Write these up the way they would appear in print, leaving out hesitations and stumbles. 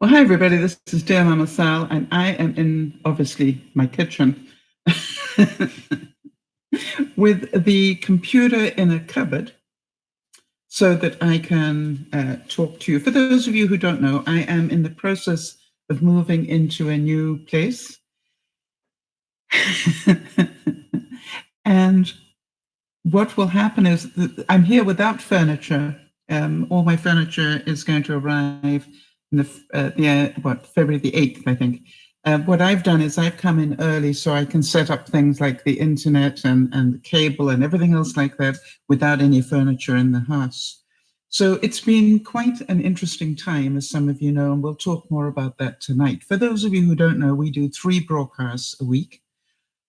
Well, hi, everybody. This is DearMamaSal, and I am in, obviously, my kitchen with the computer in a cupboard so that I can talk to you. For those of you who don't know, I am in the process of moving into a new place. And what will happen is that I'm here without furniture. All my furniture is going to arrive in February the 8th, I think. What I've done is I've come in early so I can set up things like the internet and the cable and everything else like that without any furniture in the house. So it's been quite an interesting time, as some of you know, and we'll talk more about that tonight. For those of you who don't know, we do 3 broadcasts a week.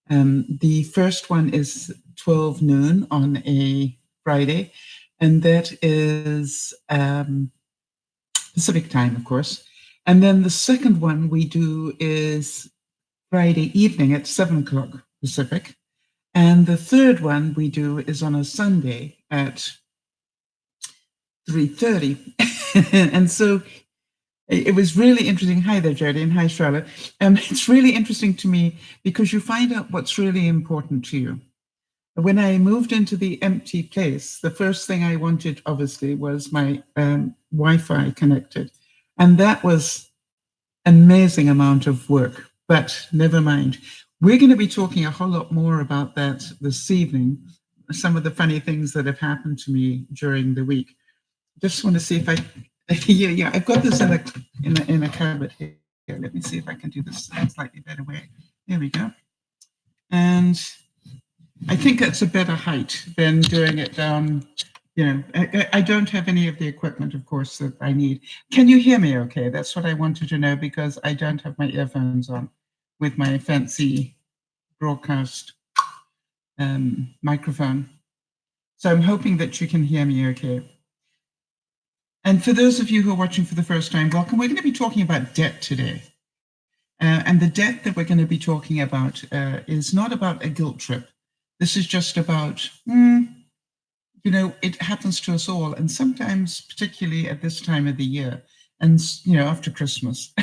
The first one is 12 noon on a Friday, and that is Pacific time, of course. And then the second one we do is Friday evening at 7 o'clock Pacific. And the third one we do is on a Sunday at 3:30. And so it was really interesting. Hi there, Jody, and hi, Charlotte. It's really interesting to me because you find out what's really important to you. When I moved into the empty place, the first thing I wanted, obviously, was my Wi-Fi connected. And that was an amazing amount of work, but never mind. We're going to be talking a whole lot more about that this evening, some of the funny things that have happened to me during the week. Just want to see if I, yeah, I've got this in a cupboard here. Let me see if I can do this in a slightly better way. There we go. And I think that's a better height than doing it down. You know, I don't have any of the equipment, of course, that I need. Can you hear me okay? That's what I wanted to know because I don't have my earphones on with my fancy broadcast microphone. So I'm hoping that you can hear me okay. And for those of you who are watching for the first time, welcome. We're going to be talking about debt today. And the debt that we're going to be talking about is not about a guilt trip. This is just about, you know, it happens to us all. And sometimes, particularly at this time of the year, and, you know, after Christmas.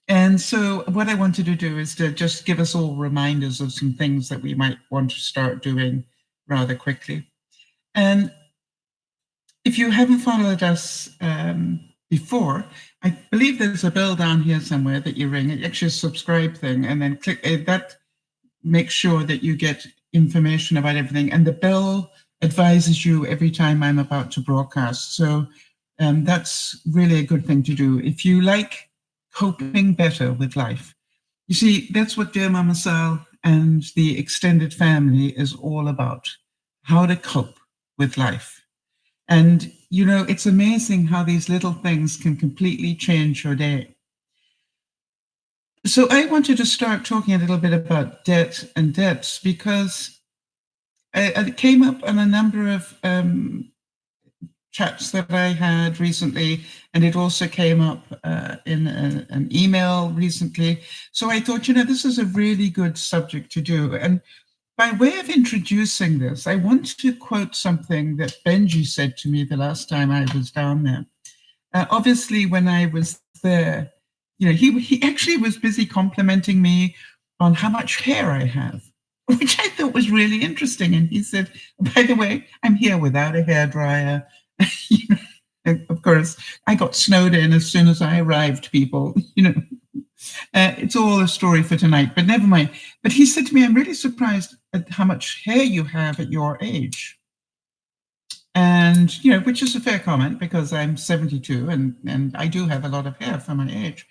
And so what I wanted to do is to just give us all reminders of some things that we might want to start doing rather quickly. And if you haven't followed us before, I believe there's a bell down here somewhere that you ring. It's actually a subscribe thing, and then click that. Make sure that you get information about everything, and the bell advises you every time I'm about to broadcast. So that's really a good thing to do if you like coping better with life. You see, that's what DearMamaSal and the extended family is all about: how to cope with life. And, you know, it's amazing how these little things can completely change your day. So I wanted to start talking a little bit about debt and debts because it came up on a number of chats that I had recently, and it also came up in an email recently. So I thought, you know, this is a really good subject to do. And by way of introducing this, I want to quote something that Benji said to me the last time I was down there. Obviously, when I was there, you know, he actually was busy complimenting me on how much hair I have, which I thought was really interesting. And he said, by the way, I'm here without a hairdryer. You know, of course, I got snowed in as soon as I arrived, people, you know. It's all a story for tonight, but never mind. But he said to me, I'm really surprised at how much hair you have at your age. And, you know, which is a fair comment because I'm 72 and I do have a lot of hair for my age.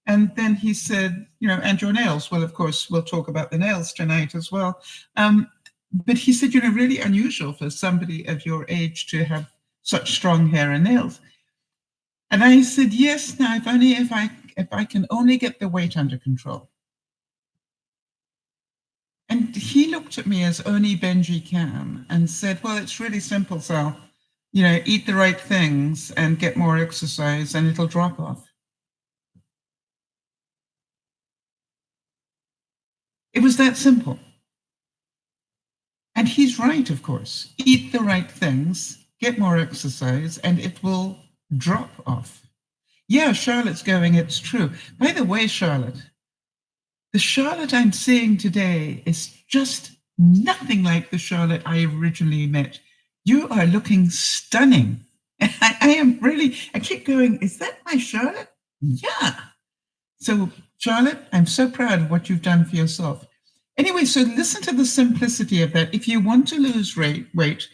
And then he said, you know, and your nails. Well, of course, we'll talk about the nails tonight as well. But he said, you know, really unusual for somebody of your age to have such strong hair and nails. And I said, yes, now if I can only get the weight under control. And he looked at me as only Benji can and said, well, it's really simple, Sal. You know, eat the right things and get more exercise and it'll drop off. It was that simple. And he's right, of course. Eat the right things, get more exercise, and it will drop off. Yeah, Charlotte's going, it's true. By the way, Charlotte, the Charlotte I'm seeing today is just nothing like the Charlotte I originally met. You are looking stunning. I am really, I keep going, is that my Charlotte? Yeah. So, Charlotte, I'm so proud of what you've done for yourself. Anyway, so listen to the simplicity of that. If you want to lose weight,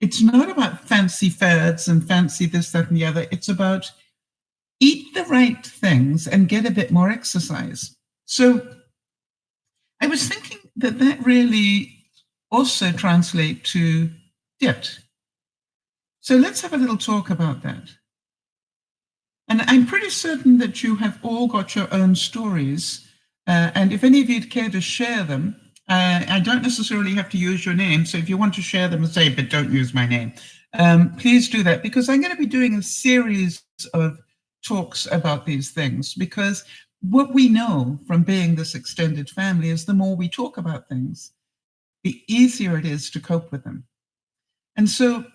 it's not about fancy fads and fancy this, that, and the other. It's about eat the right things and get a bit more exercise. So I was thinking that that really also translates to diet. So let's have a little talk about that. And I'm pretty certain that you have all got your own stories. And if any of you'd care to share them, I don't necessarily have to use your name. So if you want to share them and say, but don't use my name, please do that, because I'm going to be doing a series of talks about these things, because what we know from being this extended family is the more we talk about things, the easier it is to cope with them. And so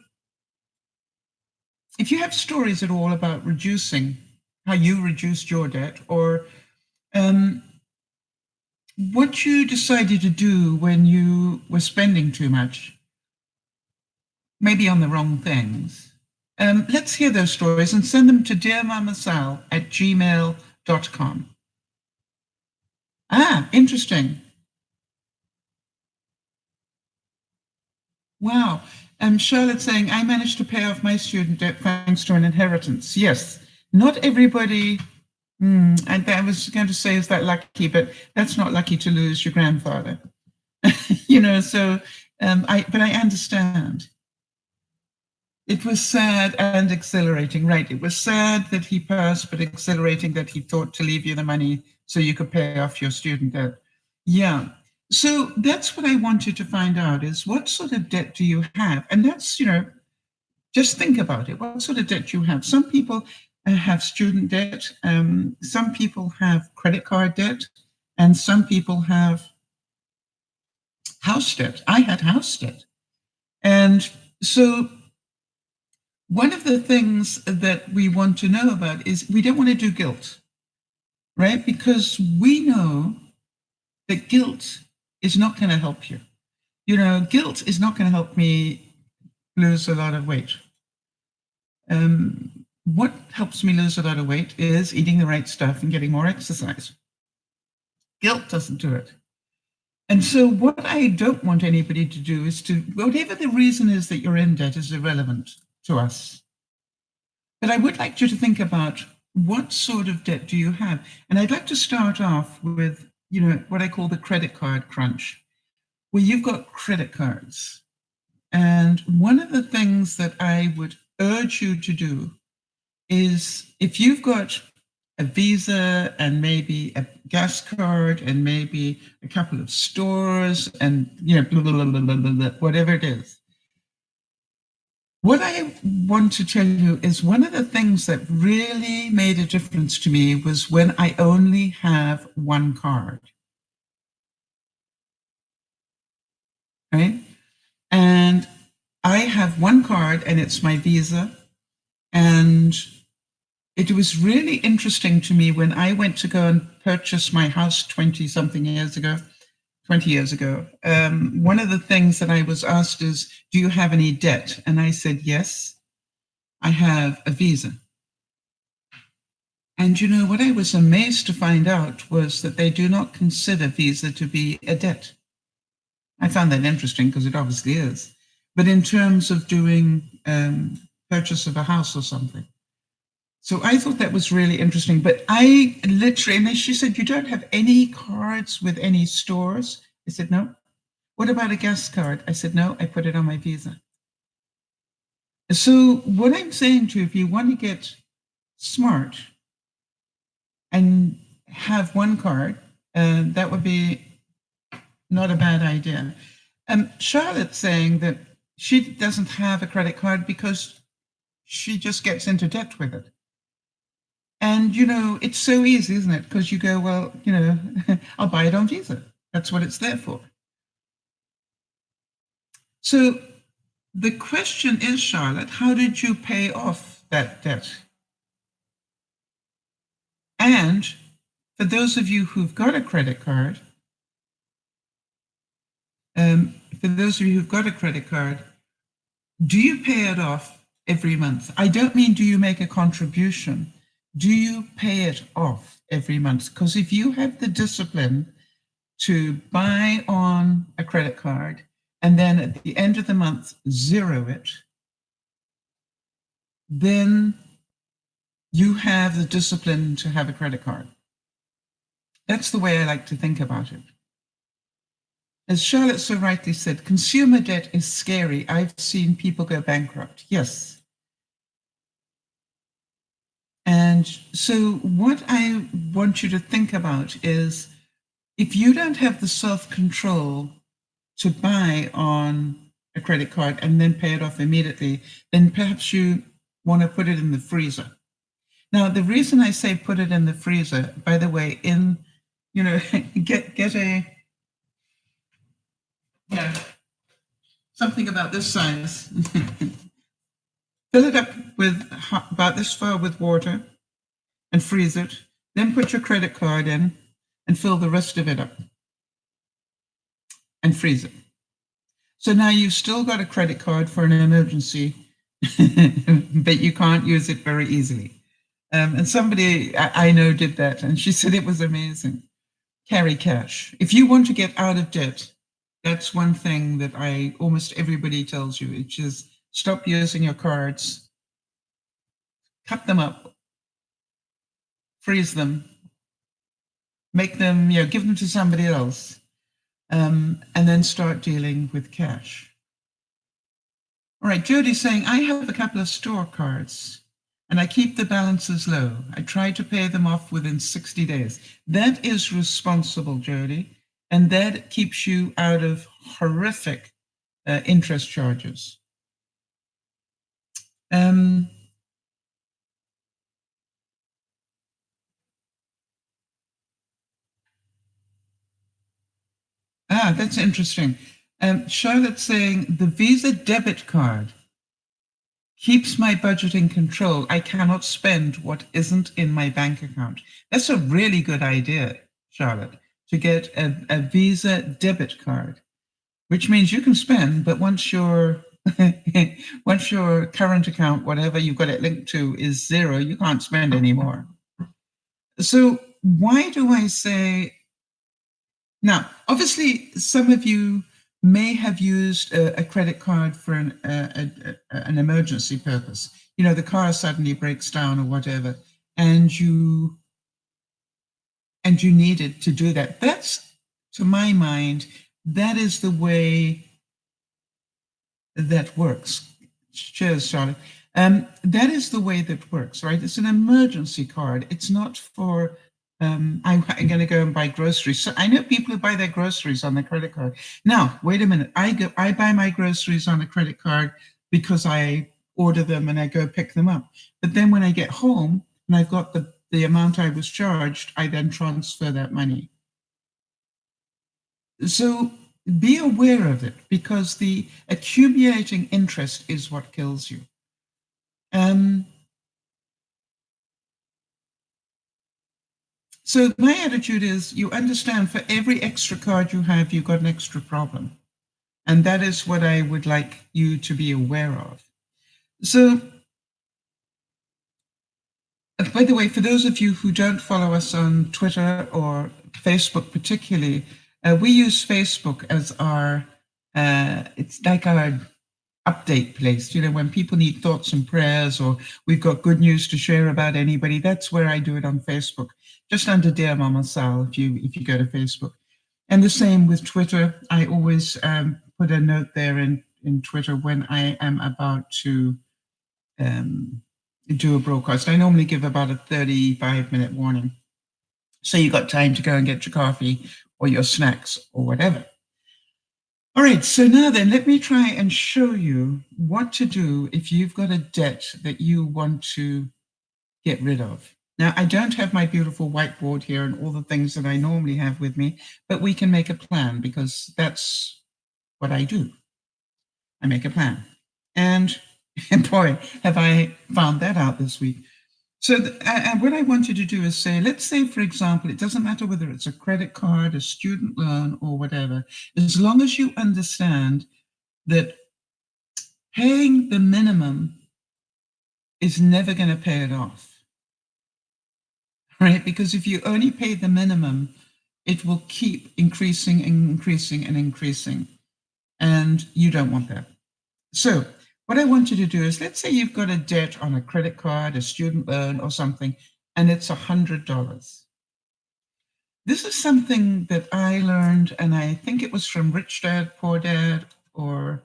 if you have stories at all about reducing, how you reduced your debt, or what you decided to do when you were spending too much, maybe on the wrong things, let's hear those stories and send them to DearMamaSal@gmail.com. Ah, interesting. Wow. Charlotte saying, I managed to pay off my student debt thanks to an inheritance. Yes, not everybody. And I was going to say, is that lucky? But that's not lucky to lose your grandfather. So but I understand. It was sad and exhilarating, right? It was sad that he passed, but exhilarating that he thought to leave you the money so you could pay off your student debt. Yeah. So that's what I wanted to find out, is what sort of debt do you have? And that's, just think about it. What sort of debt you have? Some people have student debt. Some people have credit card debt, and some people have house debt. I had house debt. And so one of the things that we want to know about is we don't want to do guilt, right? Because we know that guilt is not going to help you. Guilt is not going to help me lose a lot of weight. What helps me lose a lot of weight is eating the right stuff and getting more exercise. Guilt doesn't do it. And so what I don't want anybody to do is to, whatever the reason is that you're in debt is irrelevant to us. But I would like you to think about, what sort of debt do you have? And I'd like to start off with, what I call the credit card crunch, where you've got credit cards. And one of the things that I would urge you to do is, if you've got a Visa and maybe a gas card and maybe a couple of stores and, blah, blah, blah, blah, blah, blah, whatever it is, what I want to tell you is, one of the things that really made a difference to me was when I only have one card, right? And I have one card and it's my Visa. And it was really interesting to me when I went to go and purchase my house 20 years ago. One of the things that I was asked is, do you have any debt? And I said, yes, I have a Visa. And what I was amazed to find out was that they do not consider Visa to be a debt. I found that interesting because it obviously is. But in terms of doing purchase of a house or something. So I thought that was really interesting. But I literally, and she said, you don't have any cards with any stores? I said, no. What about a gas card? I said, no, I put it on my Visa. So what I'm saying to you, if you want to get smart and have one card, that would be not a bad idea. Charlotte's saying that she doesn't have a credit card because she just gets into debt with it. And, it's so easy, isn't it? Because you go, well, I'll buy it on Visa. That's what it's there for. So the question is, Charlotte, how did you pay off that debt? And for those of you who've got a credit card, do you pay it off every month? I don't mean do you make a contribution. Do you pay it off every month? Because if you have the discipline to buy on a credit card and then at the end of the month zero it, then you have the discipline to have a credit card. That's the way I like to think about it. As Charlotte so rightly said, consumer debt is scary. I've seen people go bankrupt. Yes. And so what I want you to think about is if you don't have the self-control to buy on a credit card and then pay it off immediately, then perhaps you want to put it in the freezer. Now, the reason I say put it in the freezer, by the way, get a, something about this size. Fill it up with about this far with water and freeze it. Then put your credit card in and fill the rest of it up and freeze it. So now you've still got a credit card for an emergency, but you can't use it very easily. And somebody I know did that, and she said it was amazing. Carry cash. If you want to get out of debt, that's one thing that almost everybody tells you, which is stop using your cards, cut them up, freeze them, make them, give them to somebody else, and then start dealing with cash. All right, Jody's saying, I have a couple of store cards and I keep the balances low. I try to pay them off within 60 days. That is responsible, Jody, and that keeps you out of horrific interest charges. That's interesting. Charlotte's saying the Visa debit card keeps my budget in control. I cannot spend what isn't in my bank account. That's a really good idea, Charlotte, to get a Visa debit card, which means you can spend, but once your current account, whatever you've got it linked to, is zero, you can't spend anymore. So why do I say, now, obviously, some of you may have used a credit card for an emergency purpose. The car suddenly breaks down or whatever, and you needed to do that. That's, to my mind, that is the way that works. Cheers, Charlotte. That is the way that works, right? It's an emergency card. It's not for I'm going to go and buy groceries. So I know people who buy their groceries on their credit card. Now, wait a minute. I buy my groceries on a credit card because I order them and I go pick them up. But then when I get home and I've got the amount I was charged, I then transfer that money. So be aware of it, because the accumulating interest is what kills you. So my attitude is, you understand, for every extra card you have, you've got an extra problem. And that is what I would like you to be aware of. So, by the way, for those of you who don't follow us on Twitter or Facebook particularly, we use Facebook as our, it's like our update place. When people need thoughts and prayers, or we've got good news to share about anybody, that's where I do it on Facebook, just under DearMamaSal, if you go to Facebook. And the same with Twitter. I always put a note there in Twitter when I am about to do a broadcast. I normally give about a 35-minute warning, so you got time to go and get your coffee or your snacks or whatever. All right, so now then, let me try and show you what to do if you've got a debt that you want to get rid of. Now, I don't have my beautiful whiteboard here and all the things that I normally have with me, but we can make a plan, because that's what I do. I make a plan. And boy, have I found that out this week. So and what I want you to do is say, let's say, for example, it doesn't matter whether it's a credit card, a student loan, or whatever, as long as you understand that paying the minimum is never going to pay it off, right? Because if you only pay the minimum, it will keep increasing and increasing and increasing. And you don't want that. So what I want you to do is, let's say you've got a debt on a credit card, a student loan or something, and it's $100. This is something that I learned, and I think it was from Rich Dad, Poor Dad, or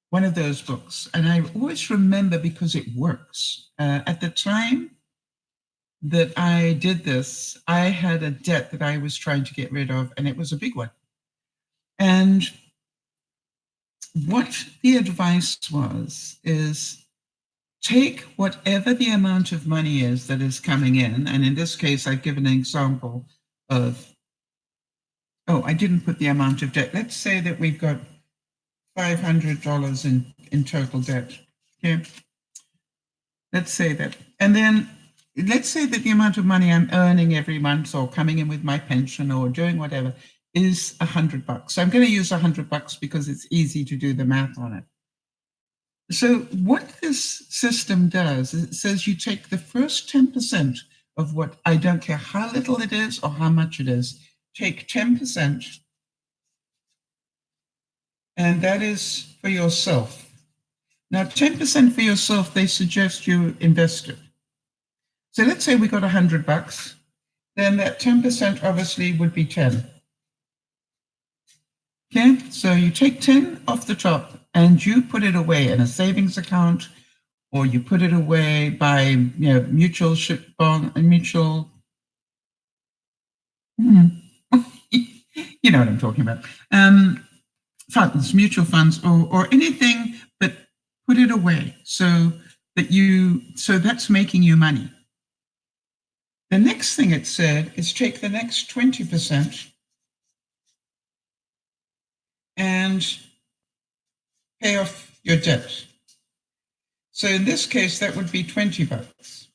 one of those books. And I always remember because it works. At the time that I did this, I had a debt that I was trying to get rid of, and it was a big one. And what the advice was is take whatever the amount of money is that is coming in. And in this case, I've given an example of, oh, I didn't put the amount of debt. Let's say that we've got $500 in total debt. Okay. Let's say that. And then let's say that the amount of money I'm earning every month or coming in with my pension or doing whatever is $100. So I'm going to use $100 because it's easy to do the math on it. So what this system does is it says you take the first 10% of what, I don't care how little it is or how much it is, take 10%, and that is for yourself. Now, 10% for yourself, they suggest you invest it. So let's say we got $100, then that 10% obviously would be 10. Okay, so you take 10 off the top and you put it away in a savings account, or you put it away by mutual bond and mutual. You know what I'm talking about. Funds, mutual funds, or anything, but put it away so that's making you money. The next thing it said is take the next 20% and pay off your debt. So in this case, that would be $20.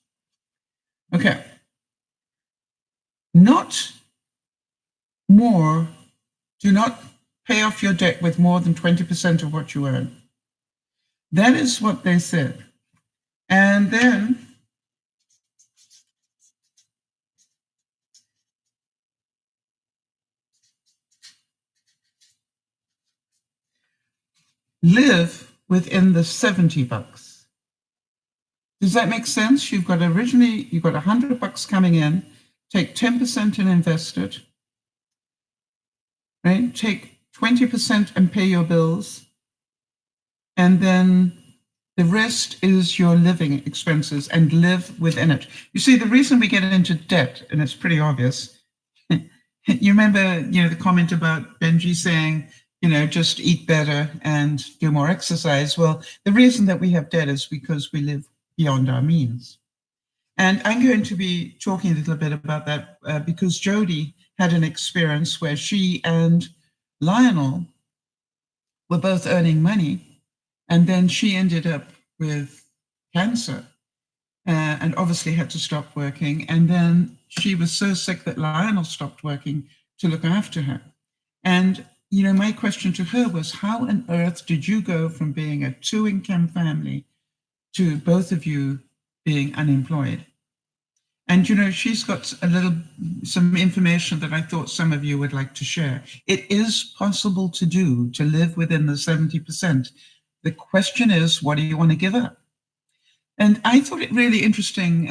Okay. Not more, do not pay off your debt with more than 20% of what you earn. That is what they said. And then live within the $70. Does that make sense? You've got $100 coming in, take 10% and invest it, right? Take 20% and pay your bills. And then the rest is your living expenses and live within it. You see, the reason we get into debt, and it's pretty obvious, you remember, the comment about Benji saying, just eat better and do more exercise. Well, the reason that we have debt is because we live beyond our means. And I'm going to be talking a little bit about that because Jody had an experience where she and Lionel were both earning money, and then she ended up with cancer and obviously had to stop working. And then she was so sick that Lionel stopped working to look after her. And, my question to her was, how on earth did you go from being a 2-income family to both of you being unemployed? And, she's got some information that I thought some of you would like to share. It is possible to live within the 70%. The question is, what do you want to give up? And I thought it really interesting.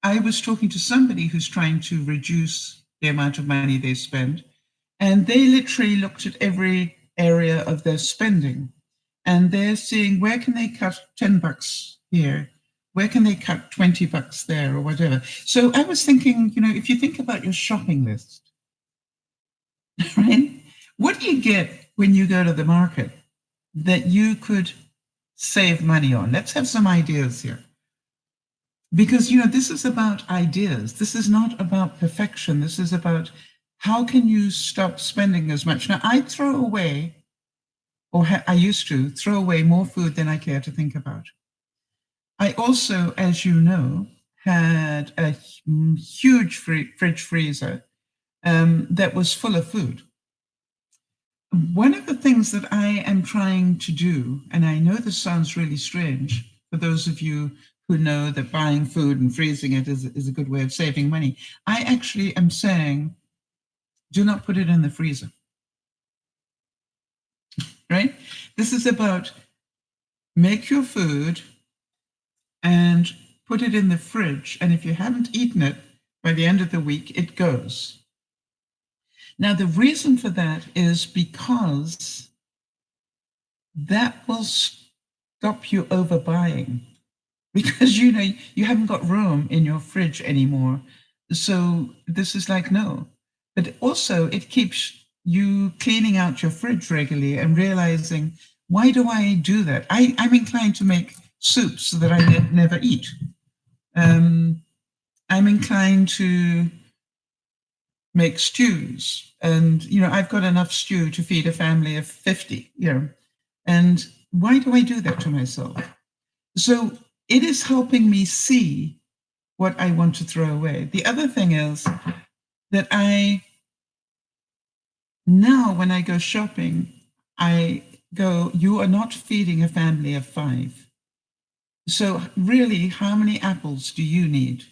I was talking to somebody who's trying to reduce the amount of money they spend, and they literally looked at every area of their spending, and they're seeing where can they cut $10 here, where can they cut $20 there, or whatever. So I was thinking, if you think about your shopping list, right? What do you get when you go to the market that you could save money on? Let's have some ideas here. Because, this is about ideas. This is not about perfection. This is about how can you stop spending as much. Now, I throw away, or I used to throw away more food than I care to think about. I also, as you know, had a huge fridge freezer that was full of food. One of the things that I am trying to do, and I know this sounds really strange for those of you who know that buying food and freezing it is a good way of saving money, I actually am saying, do not put it in the freezer, right? This is about make your food and put it in the fridge. And if you haven't eaten it by the end of the week, it goes. Now, the reason for that is because that will stop you overbuying, because you haven't got room in your fridge anymore. So this is like, no. But also it keeps you cleaning out your fridge regularly and realizing, why do I do that? I'm inclined to make soups that I never eat. I'm inclined to make stews, and I've got enough stew to feed a family of 50. And why do I do that to myself? So it is helping me see what I want to throw away. The other thing is that now when I go shopping, I go, you are not feeding a family of 5. So really, how many apples do you need?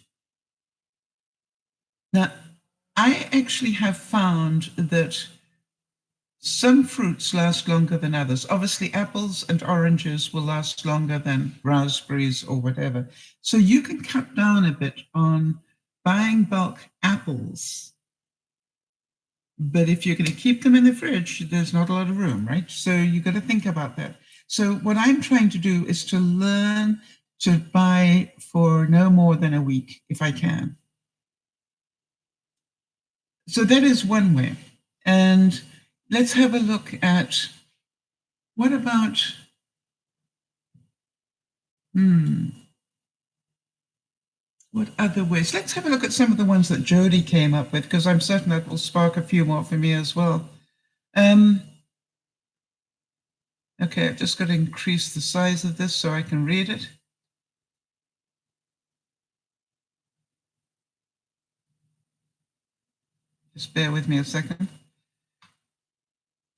Now, I actually have found that some fruits last longer than others. Obviously, apples and oranges will last longer than raspberries or whatever. So you can cut down a bit on buying bulk apples. But if you're going to keep them in the fridge, there's not a lot of room, right? So you've got to think about that. So what I'm trying to do is to learn to buy for no more than a week, if I can. So that is one way. And let's have a look at, what about, what other ways? Let's have a look at some of the ones that Jody came up with, because I'm certain that will spark a few more for me as well. Okay, I've just got to increase the size of this so I can read it. Just bear with me a second.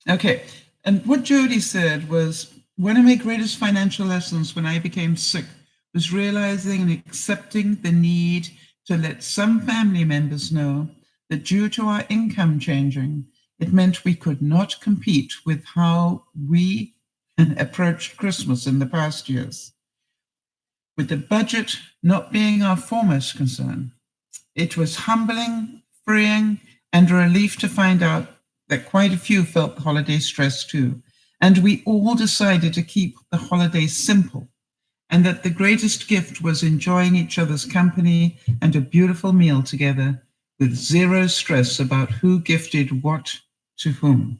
Okay, and what Jody said was, one of my greatest financial lessons when I became sick was realizing and accepting the need to let some family members know that due to our income changing, it meant we could not compete with how we approached Christmas in the past years. With the budget not being our foremost concern, it was humbling, freeing, and a relief to find out that quite a few felt the holiday stress too. And we all decided to keep the holidays simple, and that the greatest gift was enjoying each other's company and a beautiful meal together with zero stress about who gifted what to whom.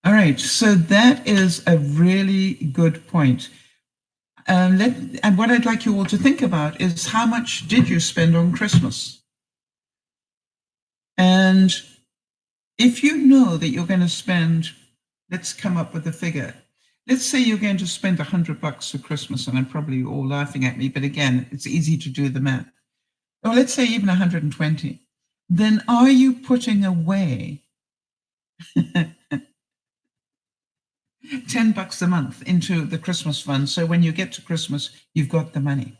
All right, so that is a really good point. And what I'd like you all to think about is, how much did you spend on Christmas? And if you know that you're going to spend, let's come up with a figure. Let's say you're going to spend $100 for Christmas, and I'm probably all laughing at me, but again, it's easy to do the math. Or let's say even 120. Then are you putting away $10 a month into the Christmas fund, so when you get to Christmas, you've got the money?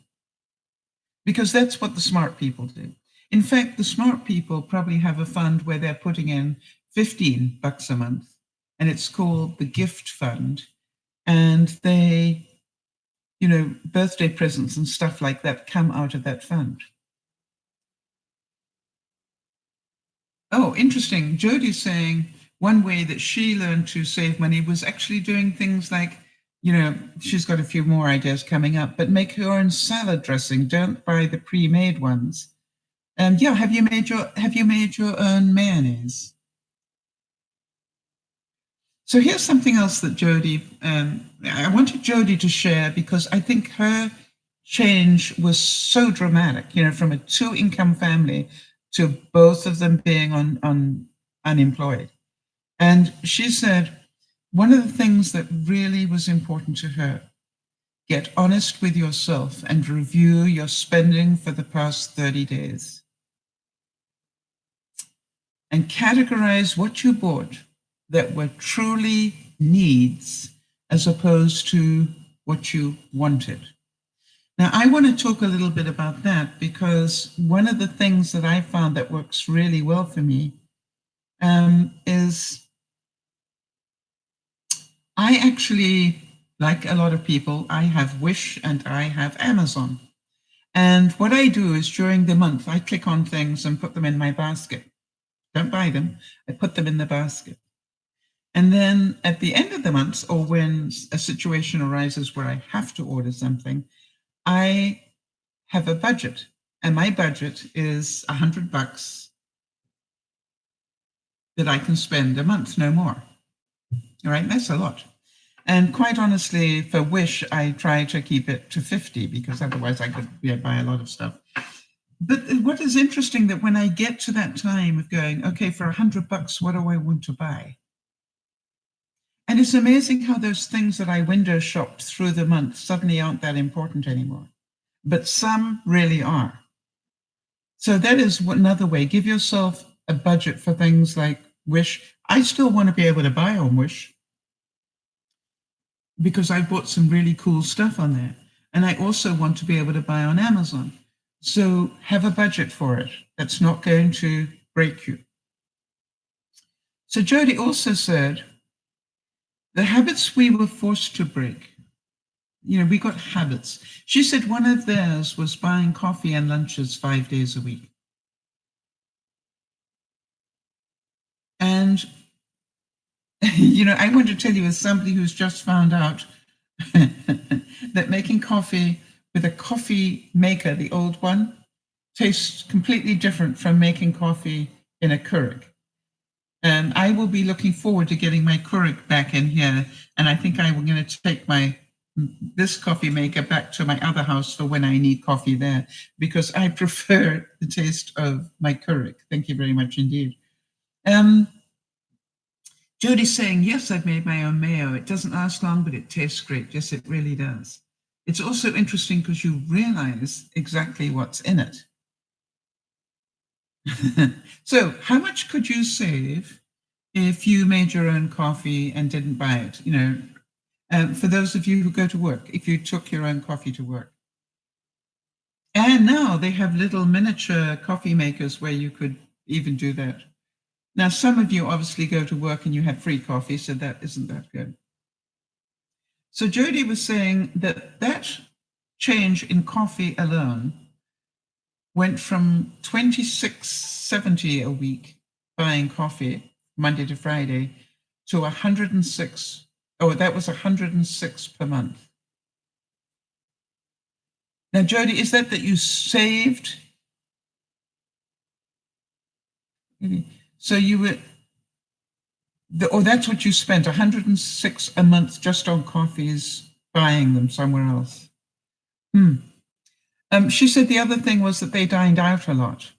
Because that's what the smart people do. In fact, the smart people probably have a fund where they're putting in $15 a month, and it's called the gift fund. And they, birthday presents and stuff like that come out of that fund. Oh, interesting. Jody's saying one way that she learned to save money was actually doing things like, she's got a few more ideas coming up, but make your own salad dressing. Don't buy the pre-made ones. Yeah, have you made your own mayonnaise? So here's something else that Jody, I wanted Jody to share, because I think her change was so dramatic, from a 2-income family to both of them being on unemployed. And she said, one of the things that really was important to her, Get honest with yourself and review your spending for the past 30 days. And categorize what you bought that were truly needs as opposed to what you wanted. Now, I want to talk a little bit about that because one of the things that I found that works really well for me is I actually, like a lot of people, I have Wish and I have Amazon. And what I do is during the month, I click on things and put them in my basket. Don't buy them, I put them in the basket. And then at the end of the month, or when a situation arises where I have to order something, I have a budget, and my budget is $100 that I can spend a month, no more. All right, that's a lot. And quite honestly, for Wish, I try to keep it to 50 because otherwise I could buy a lot of stuff. But what is interesting that when I get to that time of going, okay, for $100, what do I want to buy? And it's amazing how those things that I window shopped through the month suddenly aren't that important anymore. But some really are. So that is another way. Give yourself a budget for things like Wish. I still want to be able to buy on Wish because I bought some really cool stuff on there. And I also want to be able to buy on Amazon. So have a budget for it. That's not going to break you. So Jody also said, the habits we were forced to break. We got habits. She said one of theirs was buying coffee and lunches 5 days a week. And, I want to tell you, as somebody who's just found out that making coffee with a coffee maker, the old one, tastes completely different from making coffee in a Keurig. And I will be looking forward to getting my Keurig back in here. And I think I'm going to take this coffee maker back to my other house for when I need coffee there, because I prefer the taste of my Keurig. Thank you very much indeed. Jody's saying, yes, I've made my own mayo. It doesn't last long, but it tastes great. Yes, it really does. It's also interesting because you realize exactly what's in it. So how much could you save if you made your own coffee and didn't buy it? For those of you who go to work, if you took your own coffee to work. And now they have little miniature coffee makers where you could even do that. Now, some of you obviously go to work and you have free coffee, so that isn't that good. So Jody was saying that change in coffee alone went from $26.70 a week buying coffee Monday to Friday to 106. Oh, that was 106 per month. Now, Jody, is that you saved? So you were, that's what you spent, 106 a month just on coffees, buying them somewhere else. She said the other thing was that they dined out a lot.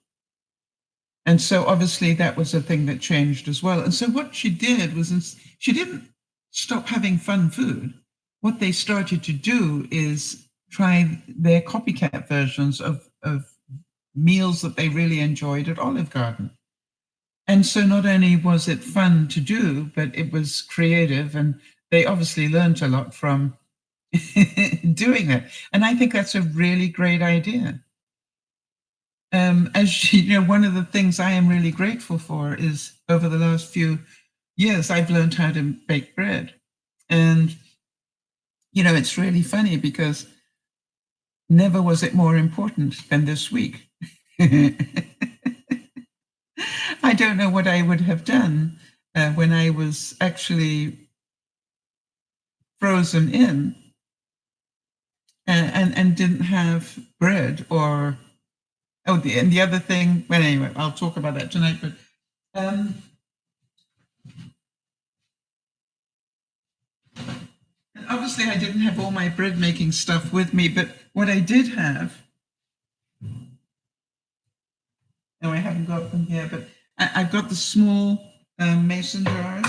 And so obviously that was a thing that changed as well. And so what she did was she didn't stop having fun food. What they started to do is try their copycat versions of meals that they really enjoyed at Olive Garden. And so not only was it fun to do, but it was creative, and they obviously learned a lot from doing it. And I think that's a really great idea. As you know, one of the things I am really grateful for is over the last few years, I've learned how to bake bread. And, it's really funny because never was it more important than this week. I don't know what I would have done when I was actually frozen in and didn't have bread or, and the other thing, well, anyway, I'll talk about that tonight, but and obviously I didn't have all my bread making stuff with me, but what I did have, no, I haven't got them here, but I've got the small mason jars.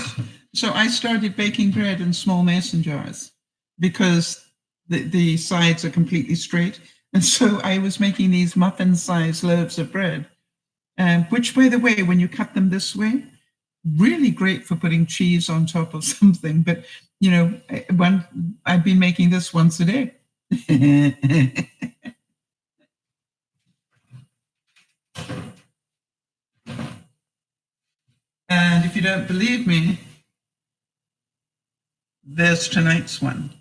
So I started baking bread in small mason jars because the sides are completely straight. And so I was making these muffin-sized loaves of bread, which, by the way, when you cut them this way, really great for putting cheese on top of something. But, you know, I've been making this once a day. And if you don't believe me, there's tonight's one.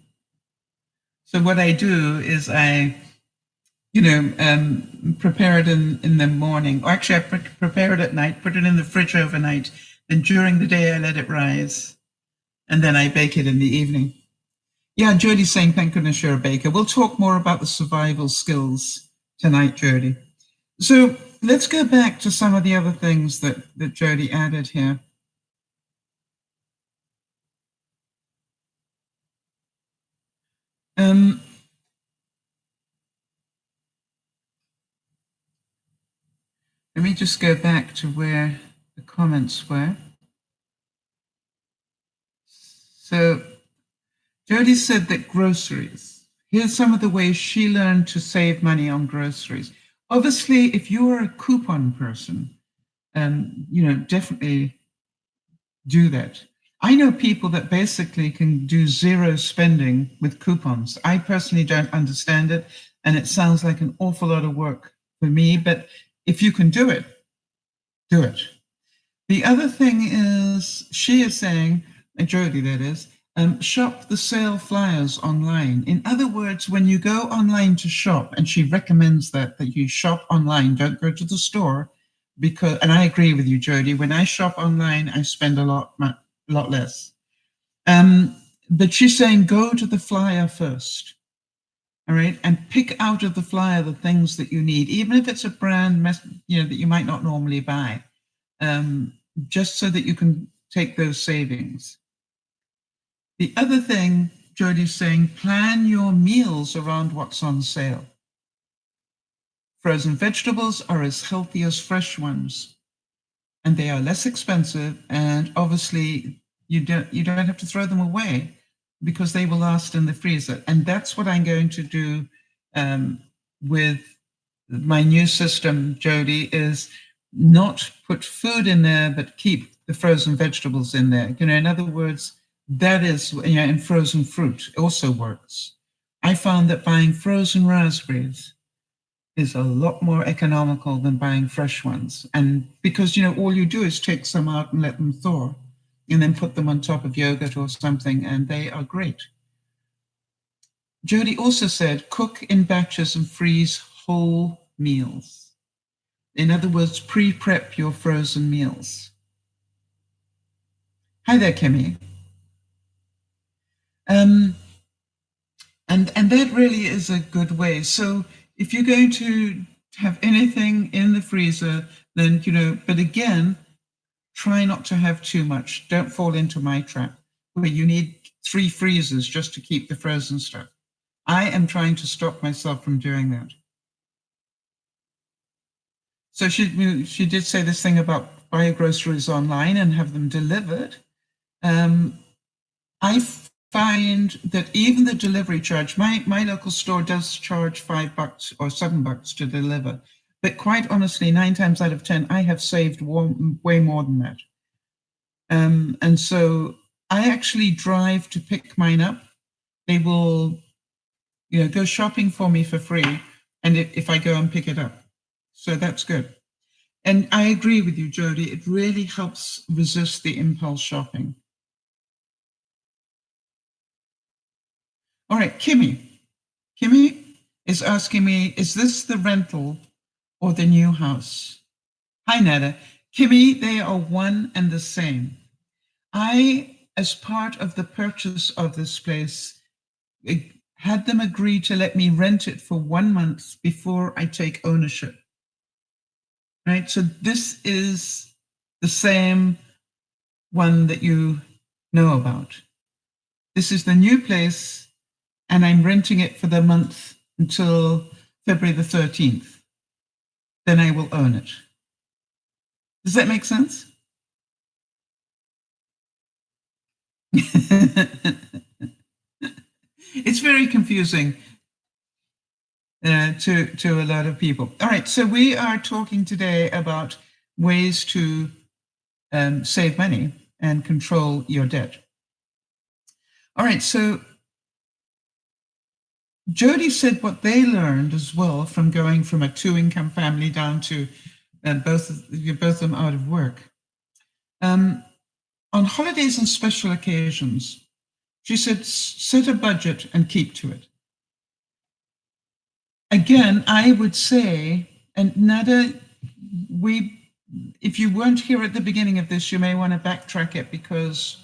So what I do is I, prepare it in the morning. Or actually, I prepare it at night, put it in the fridge overnight. Then during the day, I let it rise. And then I bake it in the evening. Yeah, Jody's saying, thank goodness you're a baker. We'll talk more about the survival skills tonight, Jody. So let's go back to some of the other things that Jody added here. Let me just go back to where the comments were. So Jody said that groceries, here's some of the ways she learned to save money on groceries. Obviously, if you are a coupon person, definitely do that. I know people that basically can do zero spending with coupons. I personally don't understand it, and it sounds like an awful lot of work for me, but if you can do it, do it. The other thing is, she is saying, Jody that is, shop the sale flyers online. In other words, when you go online to shop, and she recommends that you shop online, don't go to the store, because, and I agree with you, Jody, when I shop online, I spend a lot less. But she's saying go to the flyer first, all right, and pick out of the flyer the things that you need, even if it's a brand, that you might not normally buy, just so that you can take those savings. The other thing, Jody's saying, plan your meals around what's on sale. Frozen vegetables are as healthy as fresh ones, and they are less expensive, and obviously you don't have to throw them away because they will last in the freezer. And that's what I'm going to do with my new system, Jody, is not put food in there, but keep the frozen vegetables in there. In other words, that is, and frozen fruit also works. I found that buying frozen raspberries is a lot more economical than buying fresh ones. And because, all you do is take some out and let them thaw, and then put them on top of yogurt or something, and they are great. Jody also said, cook in batches and freeze whole meals. In other words, pre-prep your frozen meals. Hi there, Kimmy. And that really is a good way. So if you're going to have anything in the freezer, then, but again, try not to have too much. Don't fall into my trap where you need 3 freezers just to keep the frozen stuff. I am trying to stop myself from doing that. So she did say this thing about buy your groceries online and have them delivered. I find that even the delivery charge, my local store does charge $5 or $7 to deliver. But quite honestly, 9 times out of 10, I have saved way more than that. And so I actually drive to pick mine up. They will, go shopping for me for free, and if I go and pick it up. So that's good. And I agree with you, Jody. It really helps resist the impulse shopping. All right, Kimmy. Kimmy is asking me, is this the rental or the new house? Hi, Nada. Kimmy, they are one and the same. I, as part of the purchase of this place, had them agree to let me rent it for 1 month before I take ownership. Right? So this is the same one that you know about. This is the new place, and I'm renting it for the month until February the 13th. Then I will own it. Does that make sense? It's very confusing to a lot of people. All right, so we are talking today about ways to save money and control your debt. All right, so Jody said what they learned as well from going from a two-income family down to both of them out of work. On holidays and special occasions, she said, set a budget and keep to it. Again, I would say, and Nada, if you weren't here at the beginning of this, you may want to backtrack it because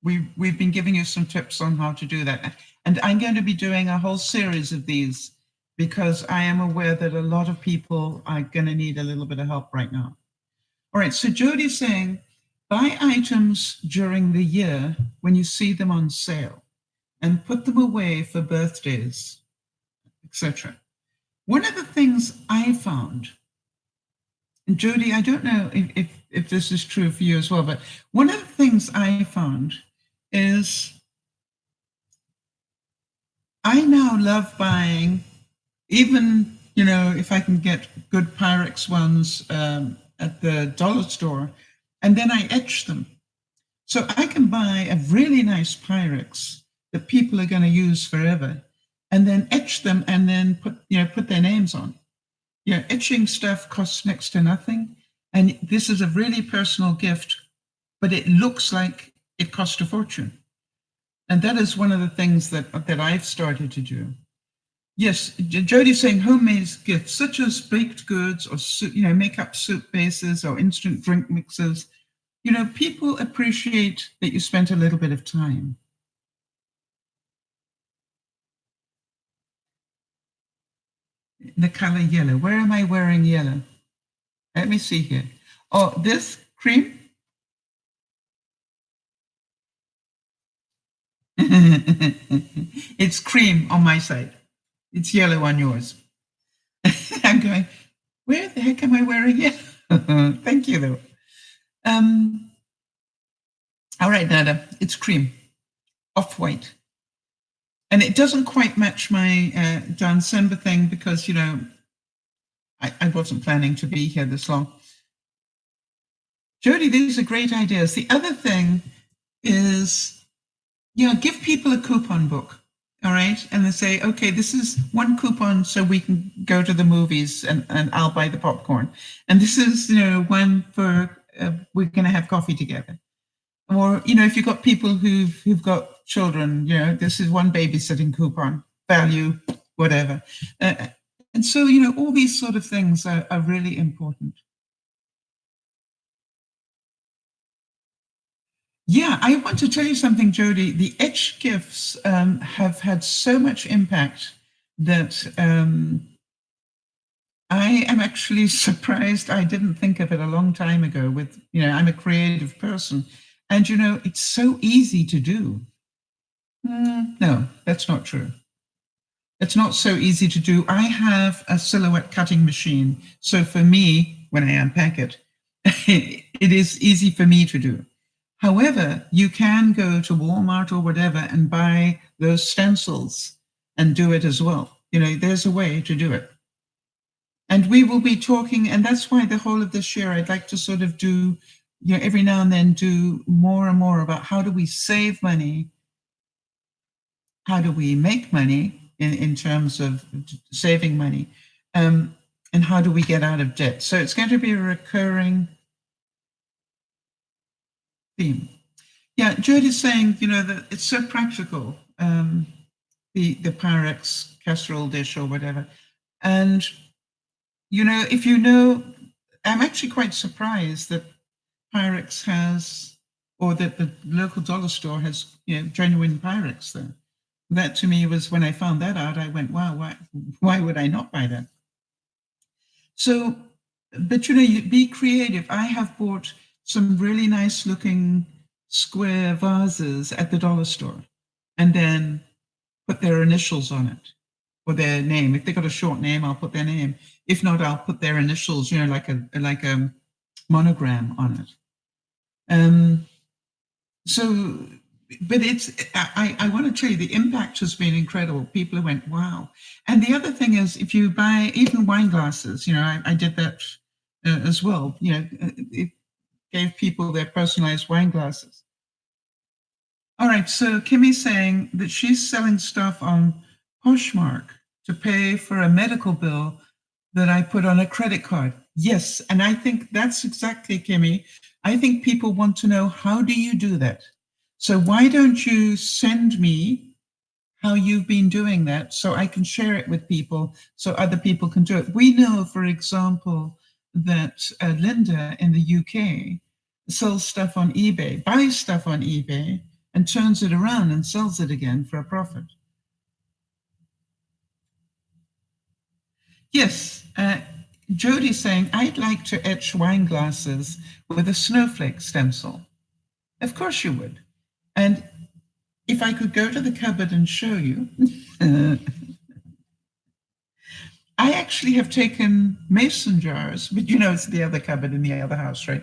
we've been giving you some tips on how to do that. And I'm going to be doing a whole series of these because I am aware that a lot of people are going to need a little bit of help right now. All right, so Jody's saying, buy items during the year when you see them on sale and put them away for birthdays, etc. One of the things I found, and Jody, I don't know if this is true for you as well, but one of the things I found is I now love buying, even, if I can get good Pyrex ones at the dollar store, and then I etch them. So I can buy a really nice Pyrex that people are going to use forever, and then etch them and then put their names on. Etching stuff costs next to nothing. And this is a really personal gift, but it looks like it cost a fortune. And that is one of the things that I've started to do. Yes, Jody's saying homemade gifts, such as baked goods or makeup soup bases or instant drink mixes. People appreciate that you spent a little bit of time. The color yellow. Where am I wearing yellow? Let me see here. Oh, this cream? It's cream on my side. It's yellow on yours. I'm going, where the heck am I wearing yellow? Thank you, though. All right, Nada, it's cream, off-white. And it doesn't quite match my December thing because, I wasn't planning to be here this long. Jody, these are great ideas. The other thing is, give people a coupon book, all right? And they say, okay, this is one coupon so we can go to the movies and I'll buy the popcorn. And this is, one for we're going to have coffee together. Or, if you've got people who've got children, this is one babysitting coupon, value, whatever. And so, all these sort of things are really important. Yeah, I want to tell you something, Jody. The etched gifts have had so much impact that I am actually surprised I didn't think of it a long time ago with, I'm a creative person. And, it's so easy to do. No, that's not true. It's not so easy to do. I have a silhouette cutting machine. So for me, when I unpack it, it is easy for me to do. However, you can go to Walmart or whatever and buy those stencils and do it as well. There's a way to do it. And we will be talking, and that's why the whole of this year, I'd like to sort of do, every now and then do more and more about how do we save money? How do we make money in terms of saving money? And how do we get out of debt? So it's going to be a recurring theme. Yeah, Jody's saying, that it's so practical, the Pyrex casserole dish or whatever. And, if I'm actually quite surprised that Pyrex has, or that the local dollar store has, genuine Pyrex there. That to me was, when I found that out, I went, wow, why would I not buy that? So, but you be creative. I have bought some really nice looking square vases at the dollar store and then put their initials on it or their name. If they got a short name, I'll put their name. If not, I'll put their initials, like a monogram on it. So but I want to tell you, the impact has been incredible. People went, wow. And the other thing is, if you buy even wine glasses, I did that as well. It gave people their personalized wine glasses. All right, so Kimmy's saying that she's selling stuff on Poshmark to pay for a medical bill that I put on a credit card. Yes, and I think that's exactly, Kimmy. I think people want to know, how do you do that? So why don't you send me how you've been doing that so I can share it with people so other people can do it. We know, for example, that Linda in the UK sells stuff on eBay, buys stuff on eBay, and turns it around and sells it again for a profit. Yes, Jody's saying, I'd like to etch wine glasses with a snowflake stencil. Of course you would. And if I could go to the cupboard and show you, I actually have taken mason jars, but it's the other cupboard in the other house, right?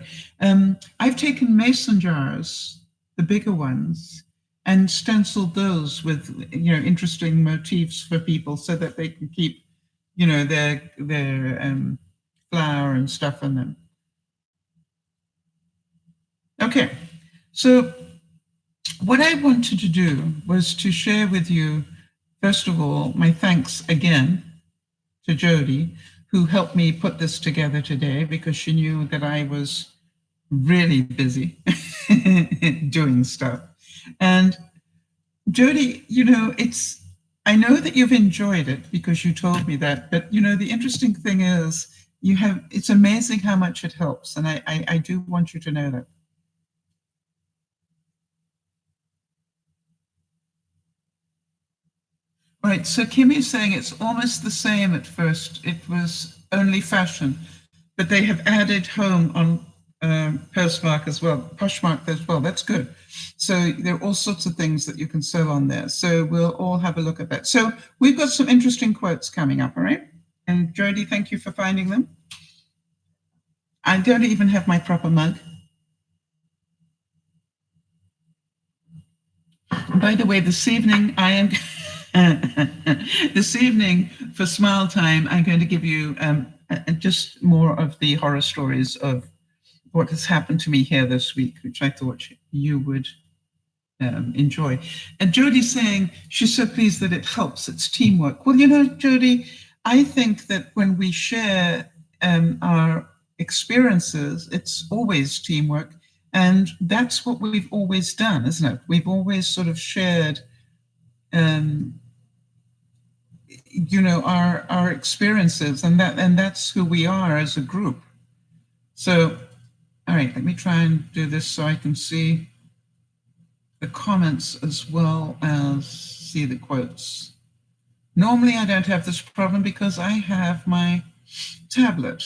I've taken mason jars, the bigger ones, and stenciled those with, interesting motifs for people so that they can keep, their flour and stuff in them. Okay, so what I wanted to do was to share with you, first of all, my thanks again to Jody, who helped me put this together today because she knew that I was really busy doing stuff. And Jody, I know that you've enjoyed it because you told me that, but the interesting thing is it's amazing how much it helps. And I do want you to know that. Right, so Kimmy's saying it's almost the same at first. It was only fashion, but they have added home on Poshmark as well. That's good. So there are all sorts of things that you can sew on there. So we'll all have a look at that. So we've got some interesting quotes coming up, all right? And Jody, thank you for finding them. I don't even have my proper mug. By the way, this evening I am... This evening for Smile Time, I'm going to give you just more of the horror stories of what has happened to me here this week, which I thought you would enjoy. And Jody's saying she's so pleased that it helps, it's teamwork. Well, Jody, I think that when we share our experiences, it's always teamwork. And that's what we've always done, isn't it? We've always sort of shared our experiences, and that's who we are as a group. So, all right, let me try and do this so I can see the comments as well as see the quotes. Normally, I don't have this problem because I have my tablet,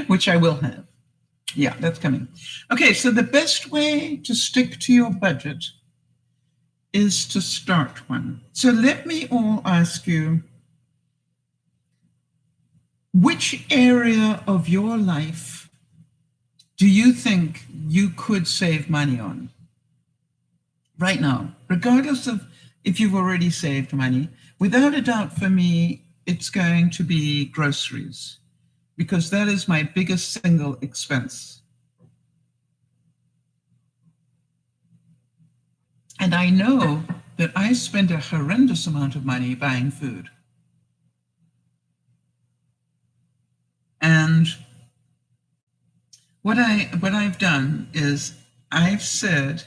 which I will have. Yeah, that's coming. Okay, so the best way to stick to your budget is to start one. So let me all ask you, which area of your life do you think you could save money on right now, regardless of if you've already saved money? Without a doubt, for me, it's going to be groceries, because that is my biggest single expense. And I know that I spend a horrendous amount of money buying food. And what I've done is I've said,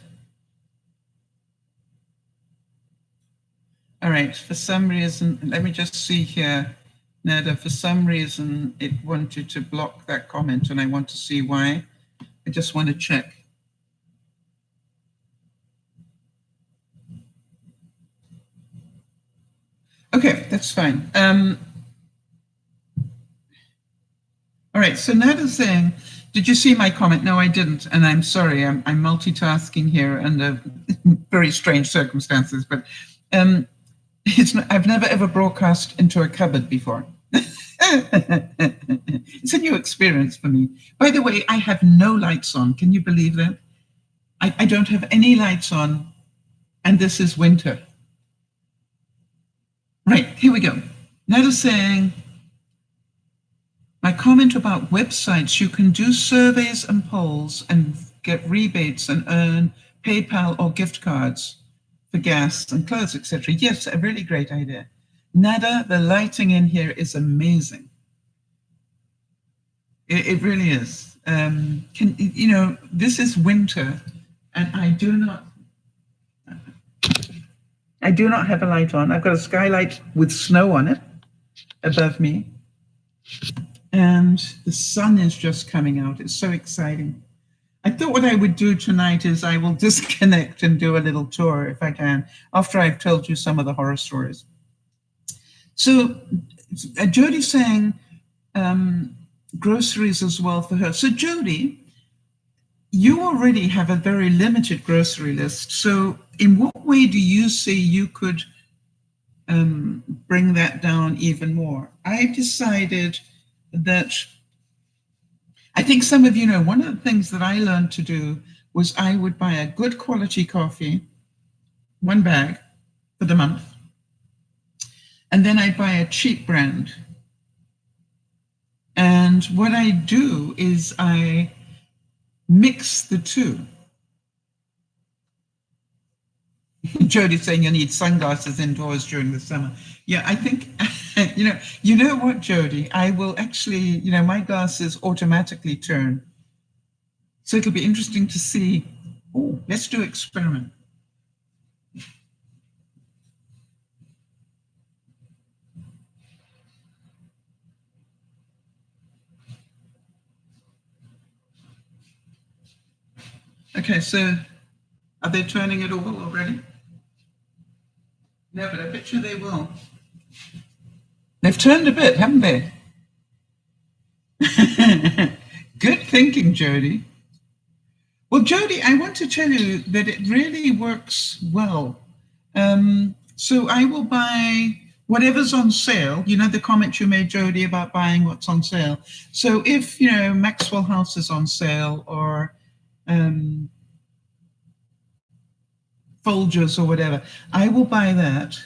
all right, for some reason, let me just see here, Nada, for some reason it wanted to block that comment, and I want to see why. I just want to check. Okay, that's fine. All right, so Nada's saying, did you see my comment? No, I didn't, and I'm sorry, I'm multitasking here under very strange circumstances, but I've never ever broadcast into a cupboard before. It's a new experience for me. By the way, I have no lights on. Can you believe that? I don't have any lights on, and this is winter. Right, here we go. Nada's saying, my comment about websites, you can do surveys and polls and get rebates and earn PayPal or gift cards for gas and clothes, etc. Yes, a really great idea. Nada, the lighting in here is amazing. It really is. This is winter, and I do not have a light on. I've got a skylight with snow on it above me, and the sun is just coming out. It's so exciting. I thought what I would do tonight is I will disconnect and do a little tour if I can, after I've told you some of the horror stories. So Jody's saying groceries as well for her. So Jody, you already have a very limited grocery list. So in what way do you see you could bring that down even more? I've decided that, I think some of you know, one of the things that I learned to do was I would buy a good quality coffee, 1 bag for the month, and then I'd buy a cheap brand. And what I do is I mix the two. Jody's saying you need sunglasses indoors during the summer. Yeah, I think, you know what, Jody, I will actually, my glasses automatically turn. So it'll be interesting to see. Oh, let's do an experiment. Okay, so are they turning it all already? No, but I bet you they will. They've turned a bit, haven't they? Good thinking, Jody. Well, Jody, I want to tell you that it really works well. So I will buy whatever's on sale. You know the comment you made, Jody, about buying what's on sale. So if, Maxwell House is on sale, or Folgers or whatever, I will buy that.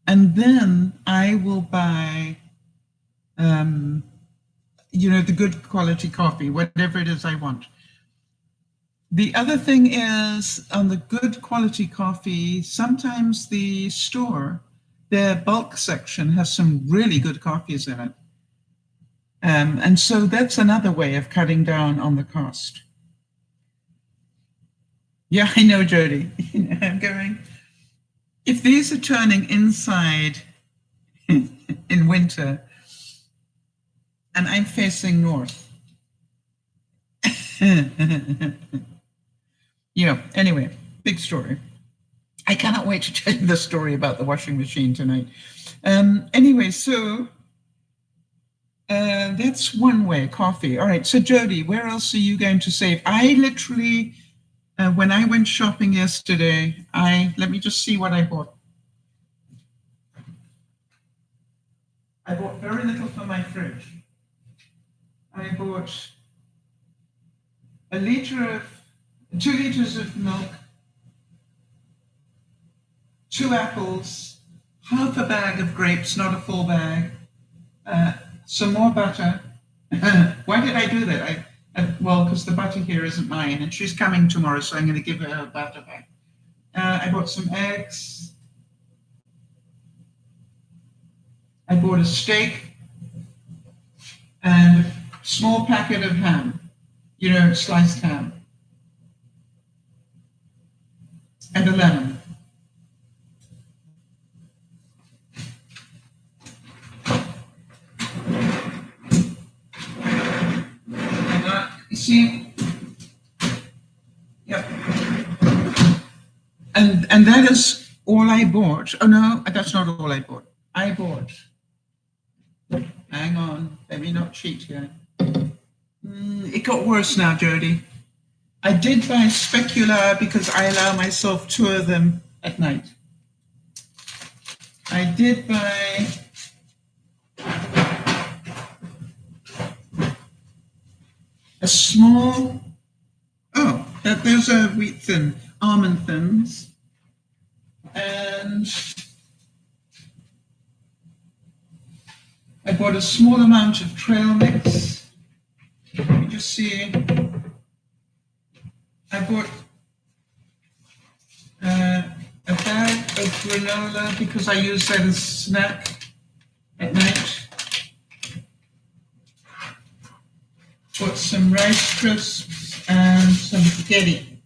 And then I will buy, the good quality coffee, whatever it is I want. The other thing is, on the good quality coffee, sometimes the store, their bulk section has some really good coffees in it. And so that's another way of cutting down on the cost. Yeah, I know, Jody. I'm going, if these are turning inside in winter and I'm facing north. Yeah, anyway, big story. I cannot wait to tell you the story about the washing machine tonight. Anyway, so that's one way, coffee. All right, so Jody, where else are you going to save? I literally, when I went shopping yesterday, let me just see what I bought. I bought very little for my fridge. I bought 2 liters of milk, 2 apples, half a bag of grapes, not a full bag, some more butter. Why did I do that? Well, because the butter here isn't mine, and she's coming tomorrow, so I'm going to give her butter back. I bought some eggs. I bought a steak and a small packet of ham, sliced ham, and a lemon. You see, yep. And that is all I bought. Oh no, that's not all I bought. I bought, hang on, let me not cheat here. It got worse now, Jody. I did buy specula because I allow myself 2 of them at night. I did buy a small, those are wheat thin, almond thins, and I bought a small amount of trail mix. Let me just see. I bought a bag of granola because I use that as a snack at night. Bought some rice crisps and some spaghetti.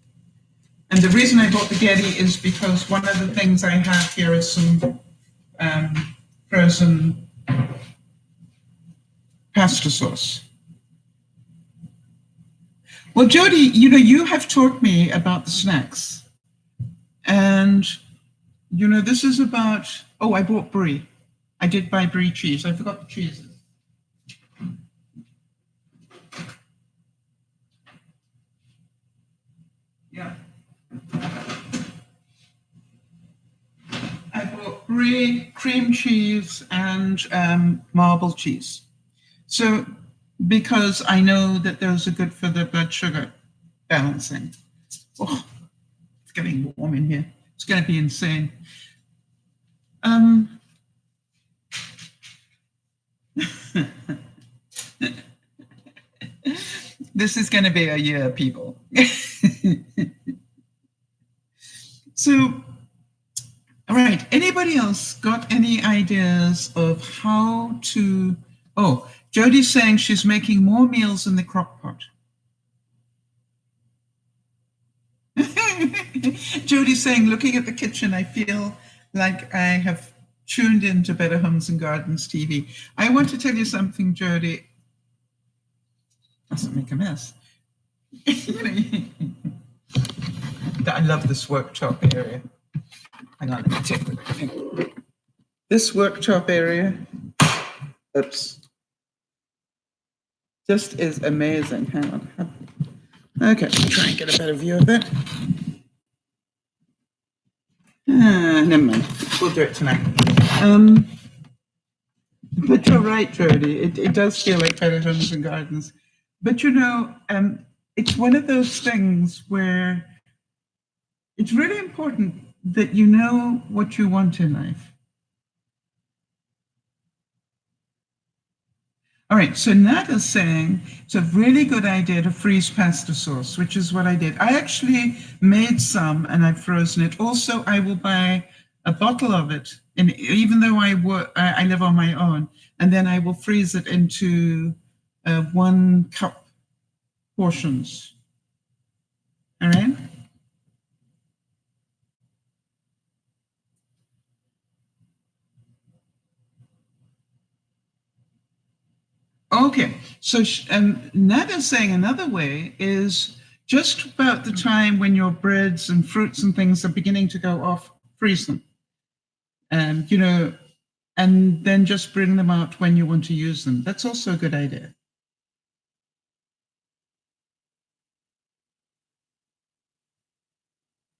And the reason I bought the spaghetti is because one of the things I have here is some frozen pasta sauce. Well, Jody, you have taught me about the snacks. And, this is about, I bought brie. I did buy brie cheese. I forgot the cheeses. Yeah. I bought brie, cream cheese, and marble cheese. So, because I know that those are good for the blood sugar balancing. Oh, it's getting warm in here. It's going to be insane. This is going to be a year, people. So, all right, anybody else got any ideas of how to, Jody's saying she's making more meals in the crock pot. Jody's saying, looking at the kitchen, I feel like I have tuned into Better Homes and Gardens TV. I want to tell you something, Jody. Doesn't make a mess. I love this worktop area. Hang on, let me take the thing. This worktop area, just is amazing. Hang on. Okay, try and get a better view of it. Never mind. We'll do it tonight. But you're right, Jody. It does feel like Better Homes and Gardens. But it's one of those things where it's really important that you know what you want in life. All right, so Nat is saying it's a really good idea to freeze pasta sauce, which is what I did. I actually made some and I've frozen it. Also, I will buy a bottle of it, and even though I live on my own, and then I will freeze it into 1 cup portions. All right. Okay, so Nat is saying another way is just about the time when your breads and fruits and things are beginning to go off, freeze them. And, and then just bring them out when you want to use them. That's also a good idea.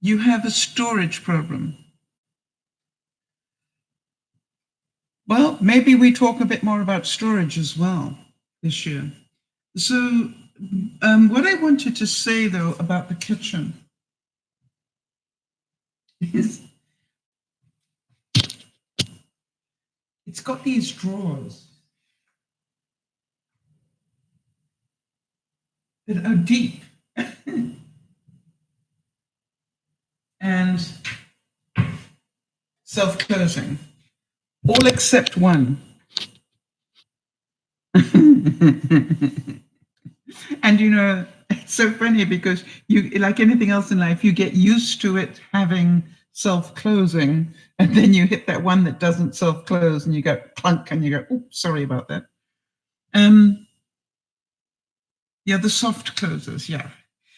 You have a storage problem. Well, maybe we talk a bit more about storage as well this year. So what I wanted to say, though, about the kitchen is it's got these drawers that are deep and self-closing, all except one. And it's so funny because you, like anything else in life, you get used to it having self-closing, and then you hit that one that doesn't self-close and you go clunk and you go, oops, sorry about that. Yeah, the soft closes, yeah.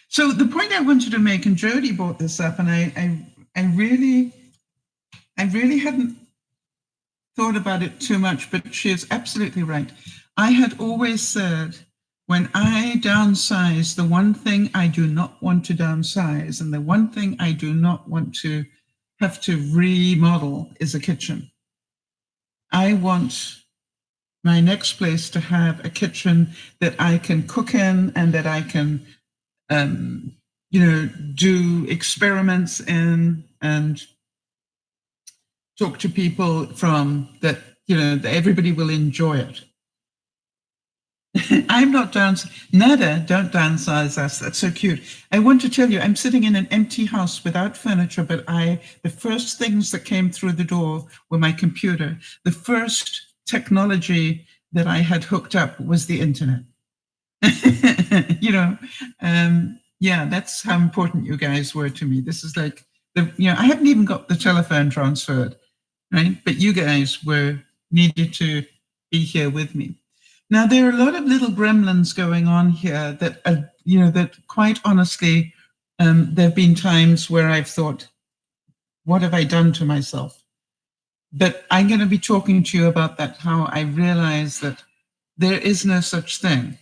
So the point I wanted to make, and Jody brought this up, and I really hadn't thought about it too much, but she is absolutely right. I had always said, when I downsize, the one thing I do not want to downsize and the one thing I do not want to have to remodel is a kitchen. I want my next place to have a kitchen that I can cook in and that I can, do experiments in and talk to people from that, that everybody will enjoy it. I'm not dance. Nada, don't downsize us. That's so cute. I want to tell you, I'm sitting in an empty house without furniture, but the first things that came through the door were my computer. The first technology that I had hooked up was the internet. Yeah, that's how important you guys were to me. This is like I haven't even got the telephone transferred, right? But you guys needed to be here with me. Now, there are a lot of little gremlins going on here that, that quite honestly, there have been times where I've thought, what have I done to myself? But I'm going to be talking to you about that, how I realize that there is no such thing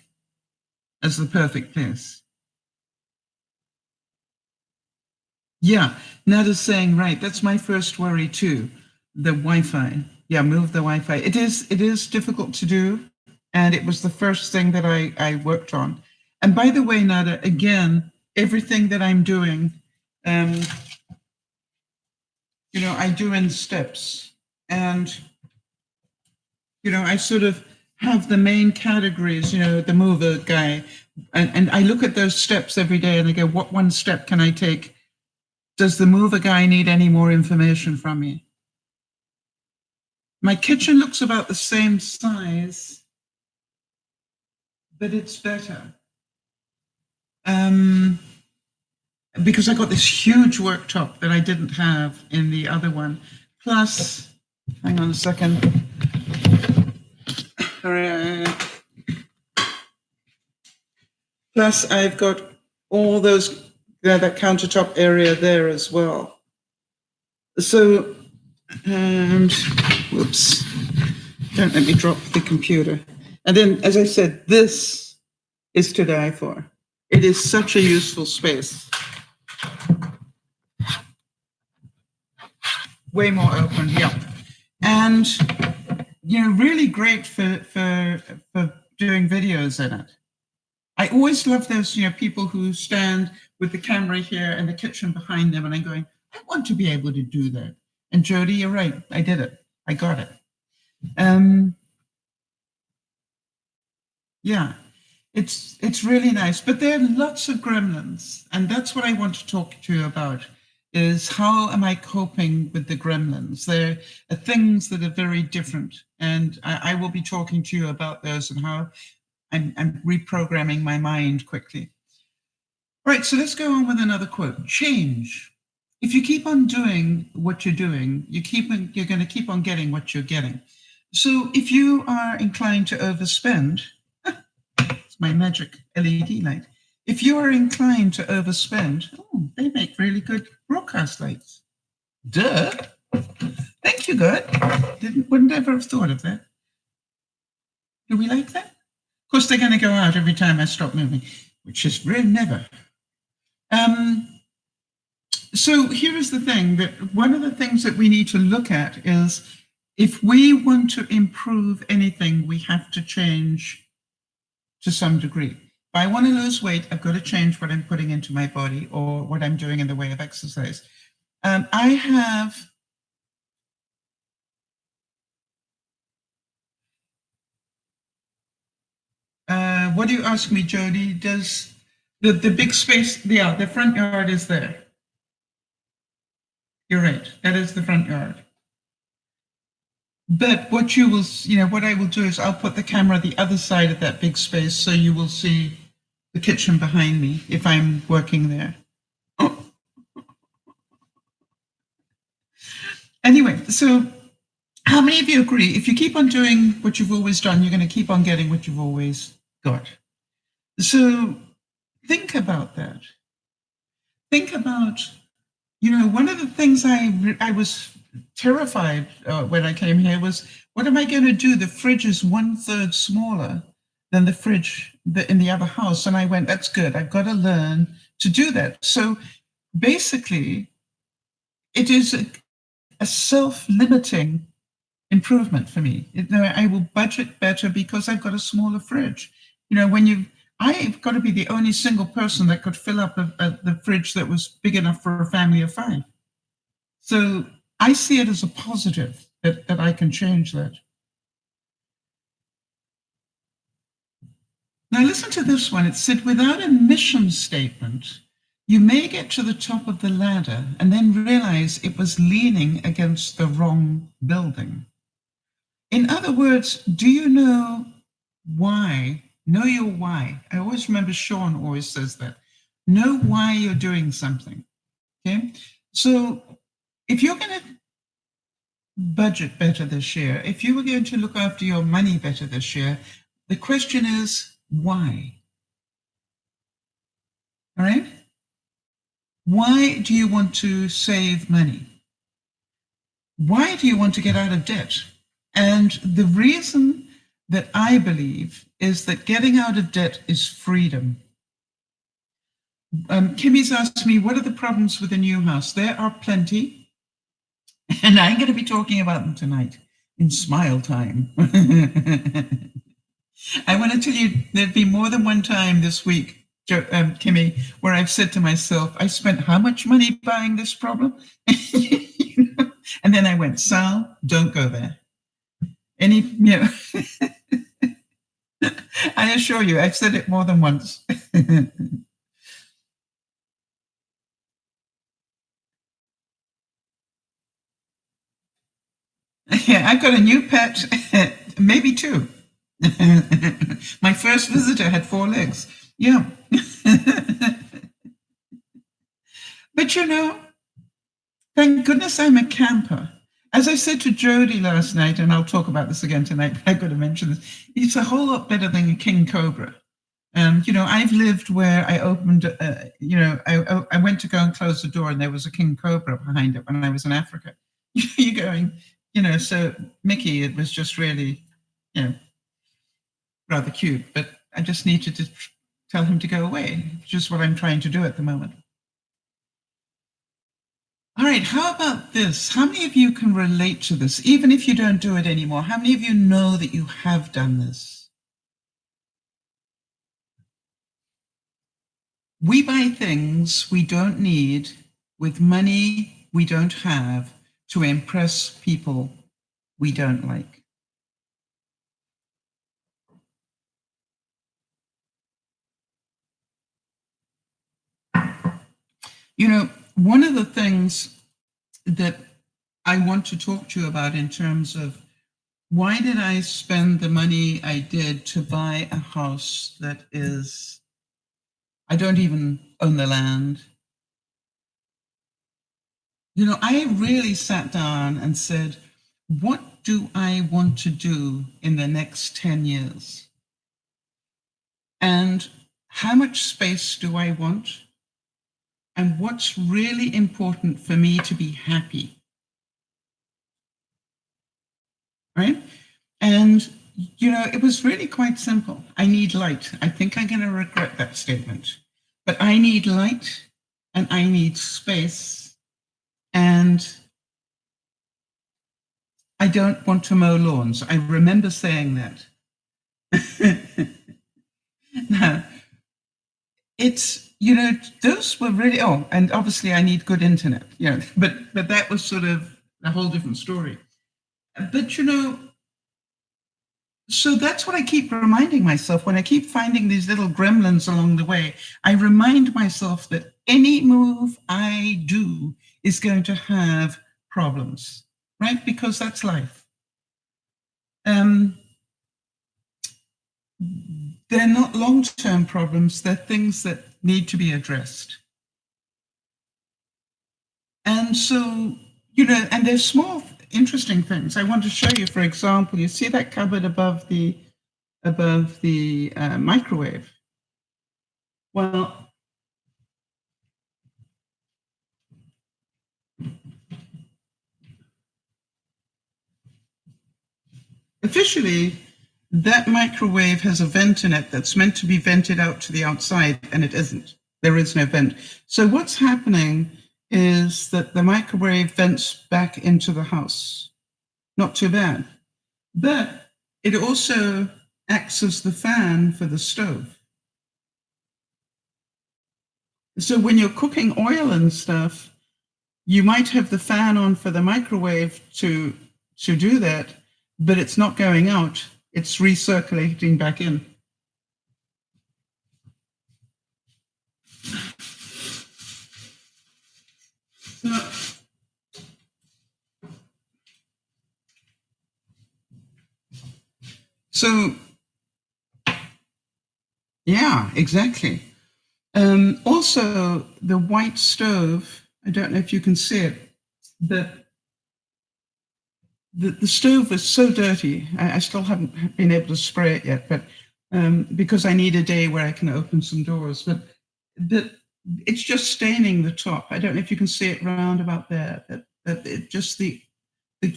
as the perfect place. Yeah, Nada's saying, right, that's my first worry too, the Wi-Fi. Yeah, move the Wi-Fi. It is difficult to do. And it was the first thing that I worked on. And by the way, Nada, again, everything that I'm doing, I do in steps. And, I sort of have the main categories, the mover guy. And I look at those steps every day and I go, what one step can I take? Does the mover guy need any more information from me? My kitchen looks about the same size, but it's better. Because I got this huge worktop that I didn't have in the other one. Plus, hang on a second. Plus, I've got all those, that countertop area there as well. So, and whoops, don't let me drop the computer. And then, as I said, this is to die for. It is such a useful space. Way more open, yeah. And, really great for doing videos in it. I always love those, people who stand with the camera here and the kitchen behind them, and I'm going, I want to be able to do that. And Jody, you're right, I did it. I got it. Yeah, it's really nice, but there are lots of gremlins, and that's what I want to talk to you about, is how am I coping with the gremlins? There are things that are very different, and I will be talking to you about those and how I'm reprogramming my mind quickly. All right, so let's go on with another quote. Change. If you keep on doing what you're doing, you're going to keep on getting what you're getting. So if you are inclined to overspend, it's my magic LED light. If you are inclined to overspend, they make really good broadcast lights. Duh. Thank you, God. Wouldn't ever have thought of that. Do we like that? Of course, they're going to go out every time I stop moving, which is really never. So here is the thing, that one of the things that we need to look at is, if we want to improve anything, we have to change to some degree. If I want to lose weight, I've got to change what I'm putting into my body or what I'm doing in the way of exercise. I have what do you ask me, Jody? Does the big space, yeah, the front yard is there. You're right, that is the front yard. But what you will, what I will do is I'll put the camera the other side of that big space, so you will see the kitchen behind me if I'm working there. Oh. Anyway, so how many of you agree, if you keep on doing what you've always done, you're going to keep on getting what you've always got? So think about that. Think about, one of the things I was terrified when I came here was, what am I going to do? The fridge is 1/3 smaller than the fridge in the other house. And I went, that's good. I've got to learn to do that. So basically, it is a self-limiting improvement for me. I will budget better because I've got a smaller fridge. I've got to be the only single person that could fill up the fridge that was big enough for a family of 5. So I see it as a positive that I can change that. Now listen to this one. It said, without a mission statement, you may get to the top of the ladder and then realize it was leaning against the wrong building. In other words, do you know why? Know your why. I always remember Sean always says that. Know why you're doing something. Okay. So if you're going to budget better this year, if you were going to look after your money better this year, the question is why? All right. Why do you want to save money? Why do you want to get out of debt? And the reason that I believe is that getting out of debt is freedom. Kimmy's asked me, what are the problems with the new house? There are plenty. And I'm going to be talking about them tonight in smile time. I want to tell you, there'd be more than one time this week, Kimmy, where I've said to myself, I spent how much money buying this problem? And then I went, Sal, don't go there. I assure you, I've said it more than once. Yeah, I've got a new pet, maybe 2. My first visitor had 4 legs. Yeah. But thank goodness I'm a camper. As I said to Jody last night, and I'll talk about this again tonight, but I've got to mention this, it's a whole lot better than a king cobra. I've lived where I opened, I went to go and close the door and there was a king cobra behind it when I was in Africa. You're going, so Mickey, it was just really, rather cute, but I just needed to tell him to go away, which is what I'm trying to do at the moment. All right, how about this? How many of you can relate to this, even if you don't do it anymore? How many of you know that you have done this? We buy things we don't need with money we don't have to impress people we don't like. One of the things that I want to talk to you about in terms of why did I spend the money I did to buy a house that is, I don't even own the land. I really sat down and said, what do I want to do in the next 10 years? And how much space do I want? And what's really important for me to be happy? Right? And, it was really quite simple. I need light. I think I'm going to regret that statement. But I need light and I need space. And I don't want to mow lawns. I remember saying that. Now, it's, those were really, and obviously I need good internet, but that was sort of a whole different story. But, so that's what I keep reminding myself when I keep finding these little gremlins along the way. I remind myself that any move I do is going to have problems, right? Because that's life. They're not long-term problems. They're things that need to be addressed. And so, and they're small, interesting things. I want to show you, for example, you see that cupboard above the microwave? Well, officially, that microwave has a vent in it that's meant to be vented out to the outside, and it isn't. There is no vent. So what's happening is that the microwave vents back into the house. not too bad. But it also acts as the fan for the stove. So when you're cooking oil and stuff, you might have the fan on for the microwave to do that, but it's not going out. It's recirculating back in. So yeah, exactly. Also, the white stove, I don't know if you can see it, but the stove was so dirty. I still haven't been able to spray it yet, but because I need a day where I can open some doors. But it's just staining the top. I don't know if you can see it round about there. That it just the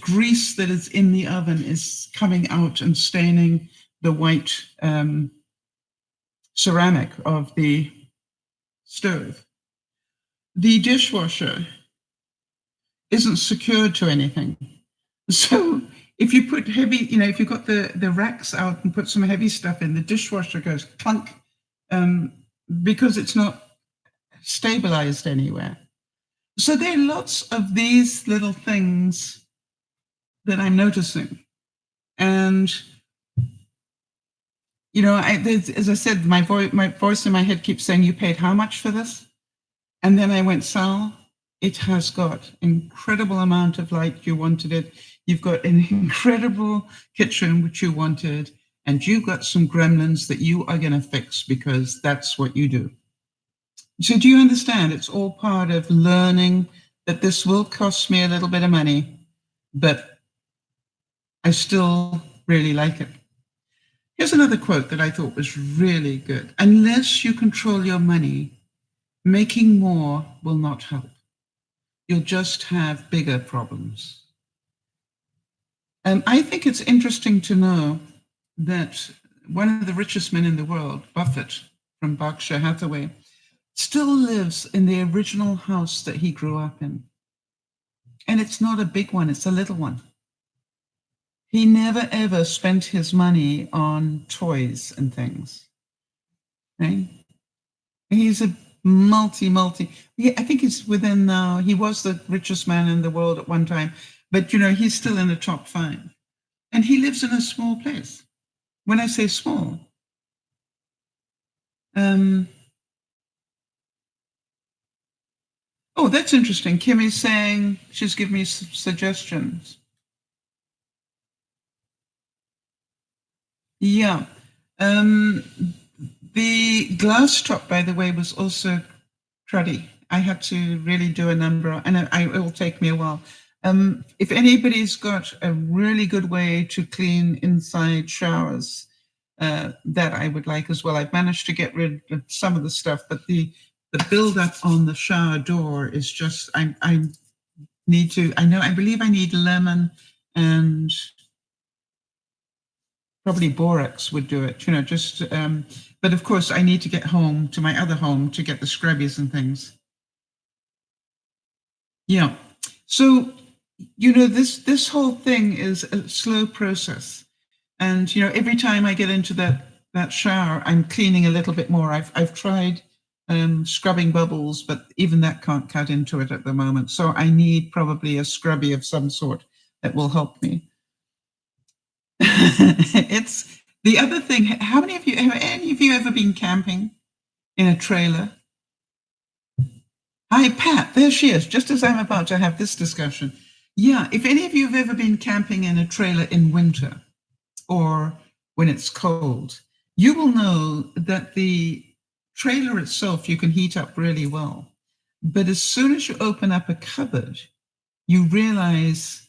grease that is in the oven is coming out and staining the white ceramic of the stove. The dishwasher isn't secured to anything. So if you put heavy, if you've got the racks out and put some heavy stuff in, the dishwasher goes clunk because it's not stabilized anywhere. So there are lots of these little things that I'm noticing. And, as I said, my voice in my head keeps saying, you paid how much for this? And then I went, Sal, it has got incredible amount of light. You wanted it. You've got an incredible kitchen, which you wanted, and you've got some gremlins that you are going to fix because that's what you do. So do you understand? It's all part of learning that this will cost me a little bit of money, but I still really like it. Here's another quote that I thought was really good. Unless you control your money, making more will not help. You'll just have bigger problems. I think it's interesting to know that one of the richest men in the world, Buffett from Berkshire Hathaway, still lives in the original house that he grew up in. And it's not a big one, it's a little one. He never ever spent his money on toys and things. Right? He's a I think he's within now, he was the richest man in the world at one time, but he's still in the top 5. And he lives in a small place. When I say small, oh, that's interesting. Kimmy's saying she's given me suggestions. Yeah. The glass top, by the way, was also cruddy. I had to really do a number, and it will take me a while. If anybody's got a really good way to clean inside showers, that I would like as well. I've managed to get rid of some of the stuff, but the build-up on the shower door is just, I believe I need lemon and probably borax would do it, but of course I need to get home to my other home to get the scrubbies and things. Yeah. So, this whole thing is a slow process. And, every time I get into that shower, I'm cleaning a little bit more. I've tried scrubbing bubbles, but even that can't cut into it at the moment. So I need probably a scrubby of some sort that will help me. It's the other thing. Have any of you ever been camping in a trailer? Hi, Pat. There she is, just as I'm about to have this discussion. Yeah, if any of you have ever been camping in a trailer in winter or when it's cold, you will know that the trailer itself you can heat up really well. But as soon as you open up a cupboard, you realize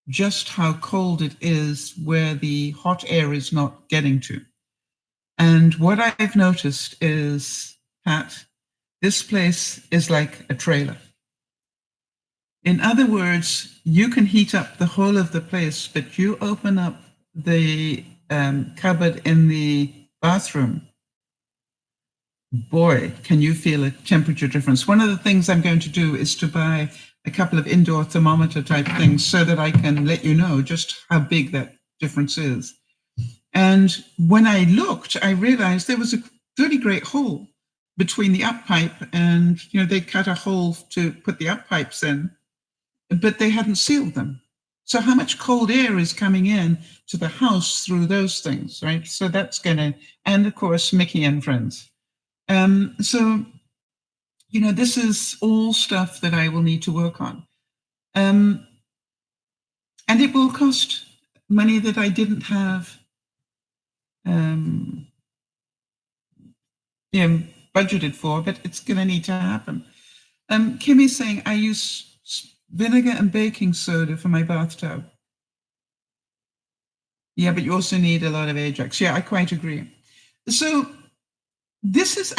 just how cold it is where the hot air is not getting to. And what I've noticed is, Pat, this place is like a trailer. In other words, you can heat up the whole of the place, but you open up the cupboard in the bathroom, boy, can you feel a temperature difference. One of the things I'm going to do is to buy a couple of indoor thermometer type things so that I can let you know just how big that difference is. And when I looked, I realized there was a really great hole between the up pipe and, they cut a hole to put the up pipes in, but they hadn't sealed them. So how much cold air is coming in to the house through those things, right? So that's gonna, and of course, Mickey and friends. So, this is all stuff that I will need to work on. And it will cost money that I didn't have budgeted for, but it's going to need to happen. Kimmy's saying, I use vinegar and baking soda for my bathtub. Yeah, but you also need a lot of Ajax. Yeah, I quite agree. So this is,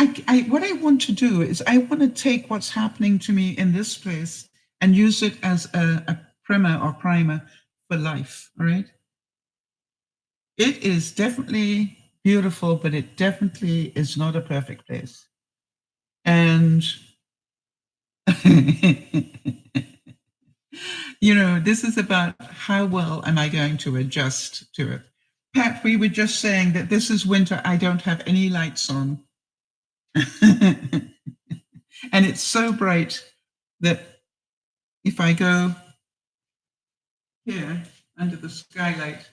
what I want to do is I want to take what's happening to me in this place and use it as a primer or primer for life, all right? It is definitely beautiful, but it definitely is not a perfect place. And, this is about how well am I going to adjust to it. Pat, we were just saying that this is winter. I don't have any lights on. And it's so bright that if I go here under the skylight,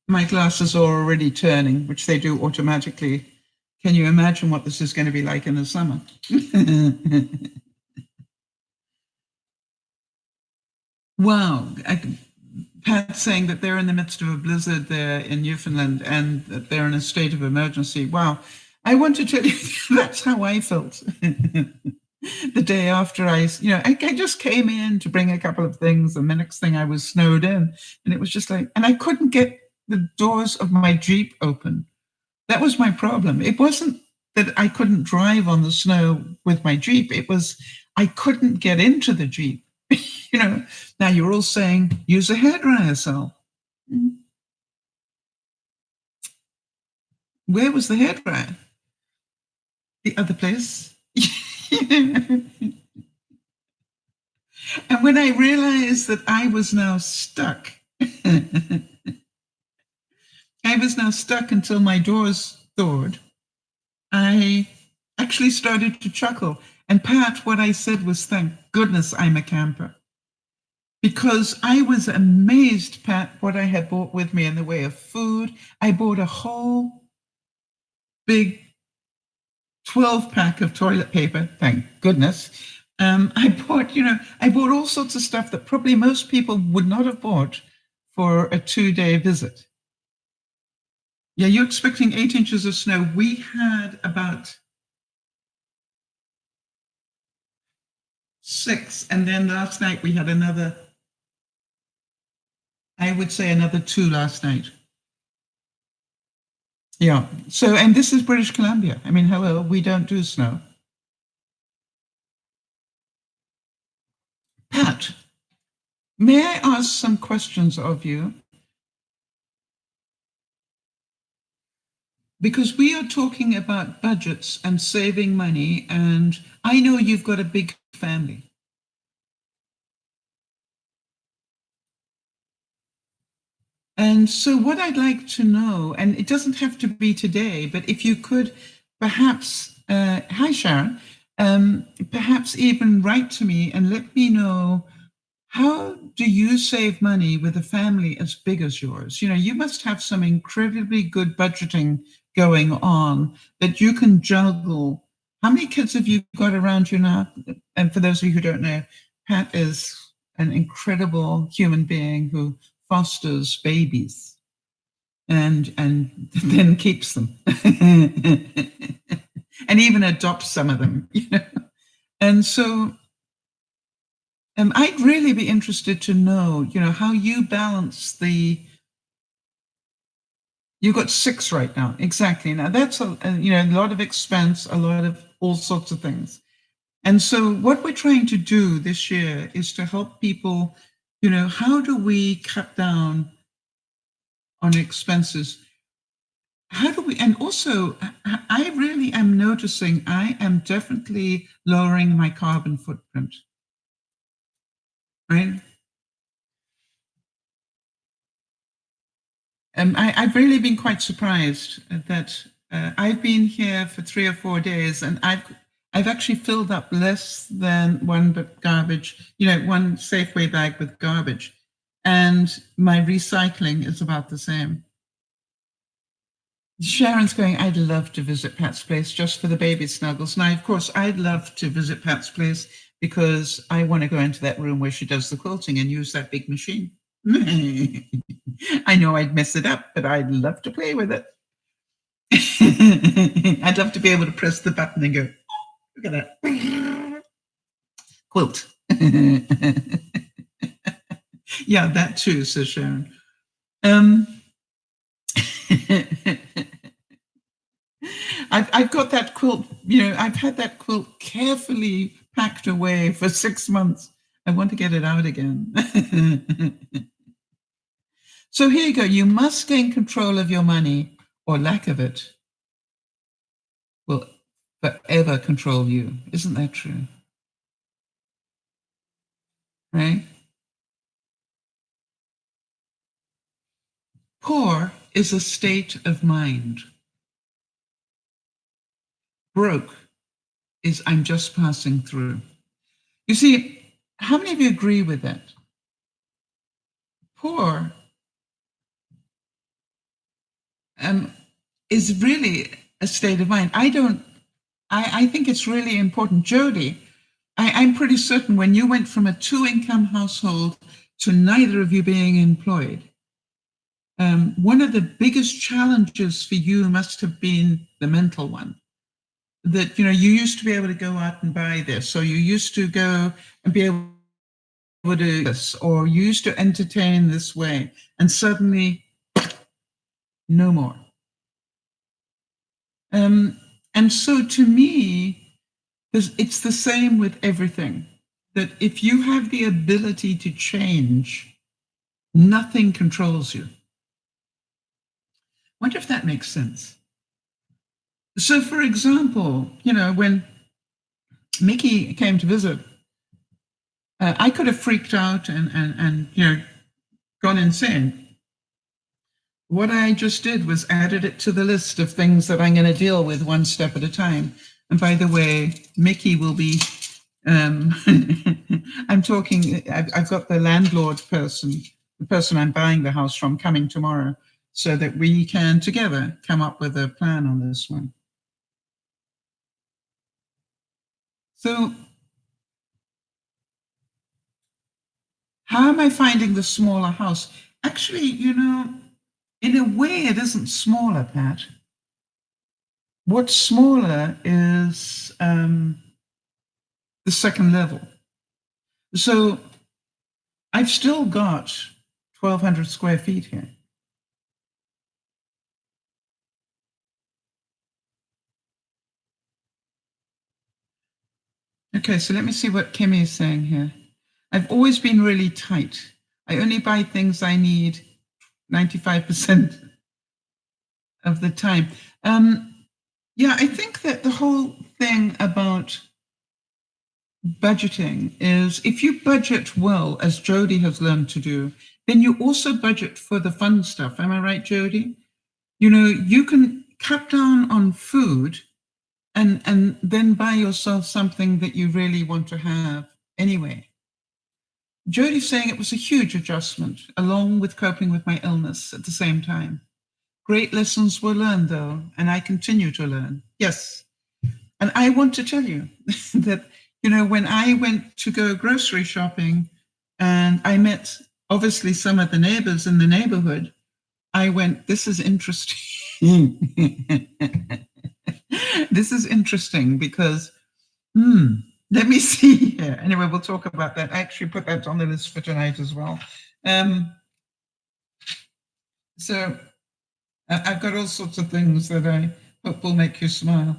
my glasses are already turning, which they do automatically. Can you imagine what this is going to be like in the summer? Wow. Pat's saying that they're in the midst of a blizzard there in Newfoundland and that they're in a state of emergency. Wow. I want to tell you, that's how I felt the day after I just came in to bring a couple of things, and the next thing I was snowed in, and it was just like, and I couldn't get the doors of my Jeep open. That was my problem. It wasn't that I couldn't drive on the snow with my Jeep. It was I couldn't get into the Jeep. Now you're all saying, use a hairdryer, Sal. Where was the hairdryer? The other place. And when I realized that I was now stuck, until my doors thawed, I actually started to chuckle. And Pat, what I said was, thank goodness I'm a camper. Because I was amazed, Pat, what I had brought with me in the way of food. I bought a whole big 12-pack of toilet paper, thank goodness. I bought all sorts of stuff that probably most people would not have bought for a 2-day visit. Yeah, you're expecting 8 inches of snow. We had about 6, and then last night we had another, I would say another 2 last night. Yeah, so, and this is British Columbia. I mean, hello, we don't do snow. Pat, may I ask some questions of you? Because we are talking about budgets and saving money, and I know you've got a big family. And so what I'd like to know, and it doesn't have to be today, but if you could perhaps, hi Sharon, perhaps even write to me and let me know, how do you save money with a family as big as yours? You must have some incredibly good budgeting going on that you can juggle. How many kids have you got around you now? And for those of you who don't know, Pat is an incredible human being who fosters babies and then keeps them and even adopts some of them. And so I'd really be interested to know, how you balance you've got 6 right now. Exactly. Now that's a lot of expense, a lot of all sorts of things. And so what we're trying to do this year is to help people, how do we cut down on expenses? how do we, and also, I really am noticing I am definitely lowering my carbon footprint, right? I've really been quite surprised that I've been here for 3 or 4 days, and I've actually filled up less than one garbage, one Safeway bag with garbage, and my recycling is about the same. Sharon's going, I'd love to visit Pat's place just for the baby snuggles. Now, of course, I'd love to visit Pat's place because I want to go into that room where she does the quilting and use that big machine. I know I'd mess it up, but I'd love to play with it. I'd love to be able to press the button and go, oh, look at that. Quilt. Yeah, that too, says Sharon. I've got that quilt, I've had that quilt carefully packed away for 6 months. I want to get it out again. So here you go. You must gain control of your money, or lack of it will forever control you. Isn't that true? Right? Poor is a state of mind. Broke is I'm just passing through. You see, how many of you agree with that? Poor is really a state of mind. I think it's really important. Jody, I'm pretty certain when you went from a 2-income household to neither of you being employed, one of the biggest challenges for you must have been the mental one. That, you used to be able to go out and buy this, or you used to go and be able to do this, or you used to entertain this way, and suddenly, no more. And so to me, it's the same with everything, that if you have the ability to change, nothing controls you. I wonder if that makes sense. So for example, when Mickey came to visit, I could have freaked out and gone insane. What I just did was added it to the list of things that I'm going to deal with one step at a time. And by the way, Mickey will be, I'm talking, I've got the landlord person, the person I'm buying the house from, coming tomorrow, so that we can together come up with a plan on this one. So how am I finding the smaller house? Actually, in a way, it isn't smaller, Pat. What's smaller is the second level. So I've still got 1,200 square feet here. Okay, so let me see what Kimmy is saying here. I've always been really tight. I only buy things I need 95% of the time. Yeah, I think that the whole thing about budgeting is, if you budget well, as Jody has learned to do, then you also budget for the fun stuff. Am I right, Jody? You can cut down on food and then buy yourself something that you really want to have anyway. Jody's saying it was a huge adjustment, along with coping with my illness at the same time. Great lessons were learned, though, and I continue to learn. Yes. And I want to tell you that, when I went to go grocery shopping and I met, obviously, some of the neighbors in the neighborhood, I went, this is interesting. This is interesting because, let me see here. Anyway, we'll talk about that. I actually put that on the list for tonight as well. So I've got all sorts of things that I hope will make you smile.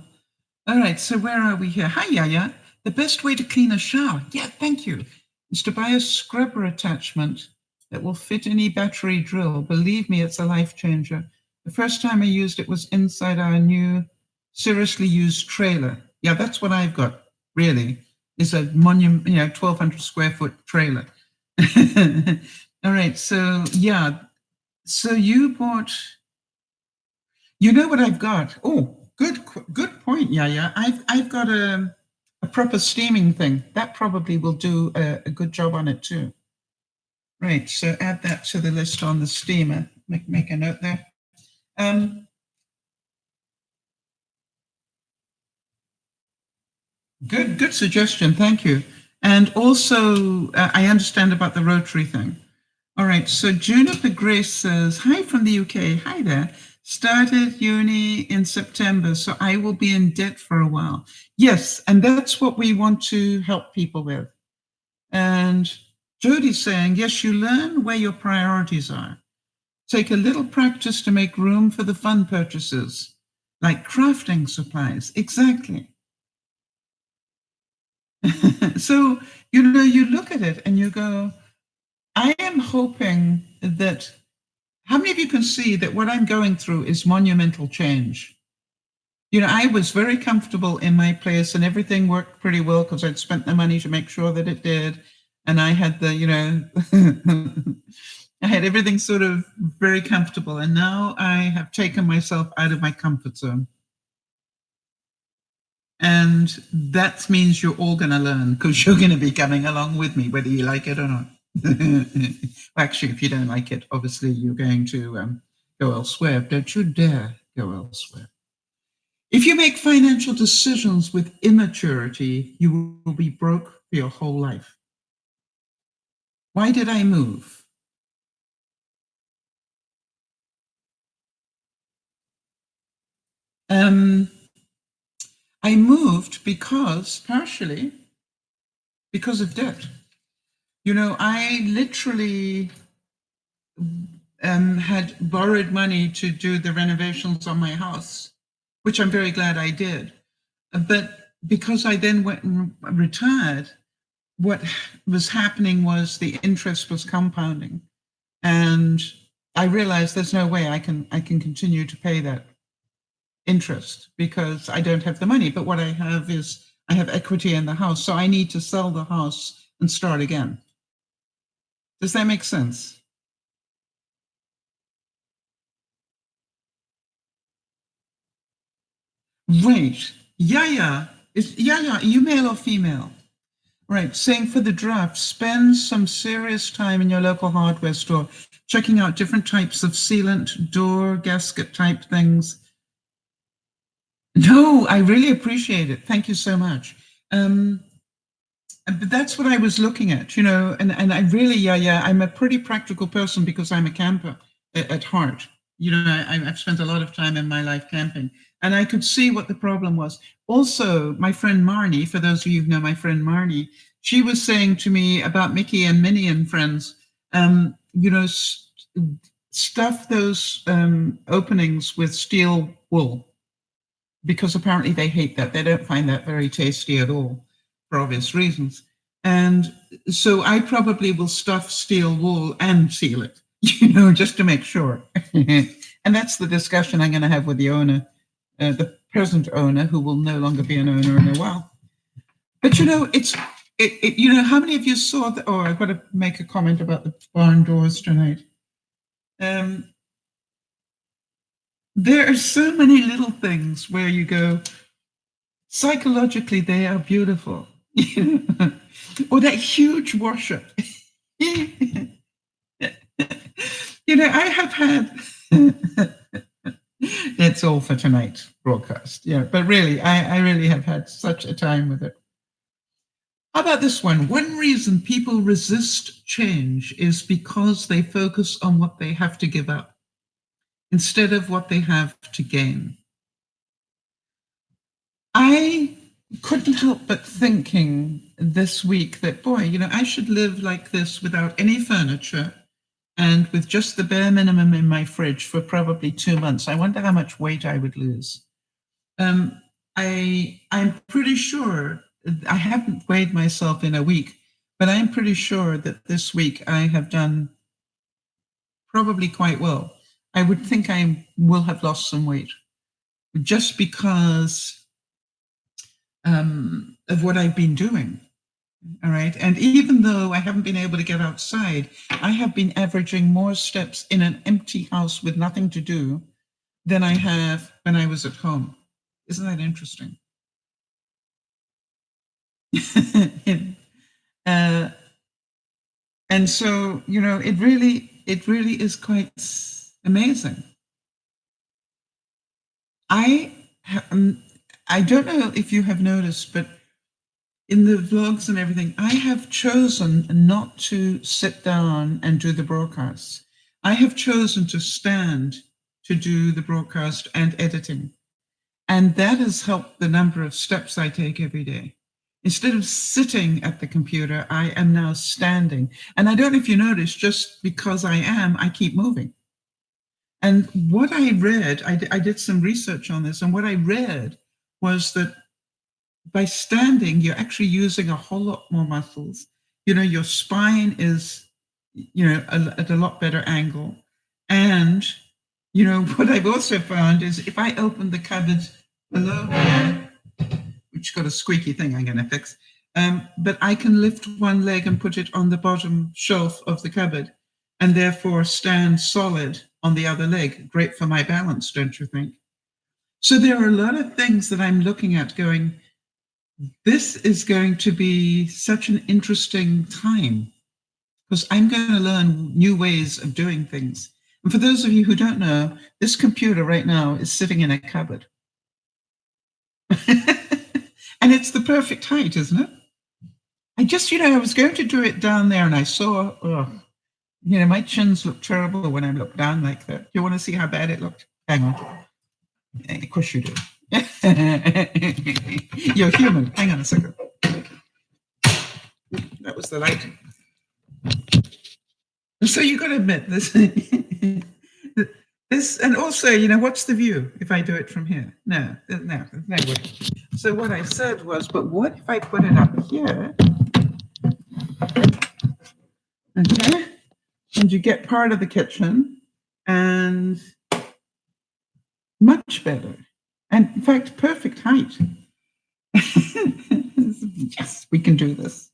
All right, so where are we here? Hi, Yaya. The best way to clean a shower, yeah, thank you, is to buy a scrubber attachment that will fit any battery drill. Believe me, it's a life changer. The first time I used it was inside our new, seriously used trailer. Yeah, that's what I've got, really, is a monument, 1,200 square foot trailer. All right, so yeah, so you bought, you know what I've got? Oh, good point. Yeah. I've got a proper steaming thing. That probably will do a good job on it too. Right, so add that to the list on the steamer. Make a note there. Good suggestion. Thank you. And also, I understand about the rotary thing. All right, so Juniper Grace says, hi from the UK. Hi there. Started uni in September, so I will be in debt for a while. Yes, and that's what we want to help people with. And Jody's saying, yes, you learn where your priorities are. Take a little practice to make room for the fun purchases, like crafting supplies. Exactly. So, you look at it and you go, I am hoping that, how many of you can see that what I'm going through is monumental change? I was very comfortable in my place and everything worked pretty well because I'd spent the money to make sure that it did. And I had I had everything sort of very comfortable. And now I have taken myself out of my comfort zone. And that means you're all going to learn because you're going to be coming along with me, whether you like it or not. Actually, if you don't like it, obviously you're going to go elsewhere. Don't you dare go elsewhere. If you make financial decisions with immaturity, you will be broke for your whole life. Why did I move? I moved partially because of debt. I literally had borrowed money to do the renovations on my house, which I'm very glad I did. But because I then went and retired, what was happening was the interest was compounding. And I realized there's no way I can continue to pay that interest because I don't have the money. But what I have is I have equity in the house. So I need to sell the house and start again. Does that make sense? Right. Yaya. Is Yaya, you male or female? Right. Saying for the draft, spend some serious time in your local hardware store, checking out different types of sealant, door, gasket type things. No, I really appreciate it. Thank you so much. But that's what I was looking at, and I really, yeah, I'm a pretty practical person because I'm a camper at heart. I've spent a lot of time in my life camping, and I could see what the problem was. Also, my friend Marnie, for those of you who know my friend Marnie, she was saying to me about Mickey and Minnie and friends, stuff those openings with steel wool, because apparently they hate that. They don't find that very tasty at all, for obvious reasons. And so I probably will stuff steel wool and seal it, just to make sure. And that's the discussion I'm going to have with the owner, the present owner, who will no longer be an owner in a while. But how many of you saw that? Oh, I've got to make a comment about the barn doors tonight. There are so many little things where you go, psychologically, they are beautiful. Or that huge washer. I have had, it's all for tonight broadcast. Yeah, but really, I really have had such a time with it. How about this one? One reason people resist change is because they focus on what they have to give up instead of what they have to gain. I couldn't help but thinking this week that, boy, I should live like this without any furniture and with just the bare minimum in my fridge for probably 2 months. I wonder how much weight I would lose. I'm pretty sure, I haven't weighed myself in a week, but I'm pretty sure that this week I have done probably quite well. I would think I will have lost some weight just because of what I've been doing. All right. And even though I haven't been able to get outside, I have been averaging more steps in an empty house with nothing to do than I have when I was at home. Isn't that interesting? And so, you know, it really is quite amazing. I don't know if you have noticed, but in the vlogs and everything, I have chosen not to sit down and do the broadcasts. I have chosen to stand to do the broadcast and editing. And that has helped the number of steps I take every day. Instead of sitting at the computer, I am now standing. And I don't know if you noticed, just because I am, I keep moving. And what I read, I did some research on this, and what I read was that by standing, you're actually using a whole lot more muscles. You know, your spine is, you know, at a lot better angle. And, you know, what I've also found is if I open the cupboard below here, which got a squeaky thing I'm going to fix, but I can lift one leg and put it on the bottom shelf of the cupboard and therefore stand solid on the other leg. Great for my balance, don't you think? So there are a lot of things that I'm looking at going, this is going to be such an interesting time because I'm going to learn new ways of doing things. And for those of you who don't know, this computer right now is sitting in a cupboard. And it's the perfect height, isn't it? I just, you know, I was going to do it down there and I saw, you know, my chins look terrible when I look down like that. You want to see how bad it looked? Hang on. Of course you do. You're human. Hang on a second. That was the light. So you got to admit this. This, and also, you know, what's the view if I do it from here? No. So what I said was, but what if I put it up here? Okay, and you get part of the kitchen, and much better, and in fact, perfect height. Yes, we can do this.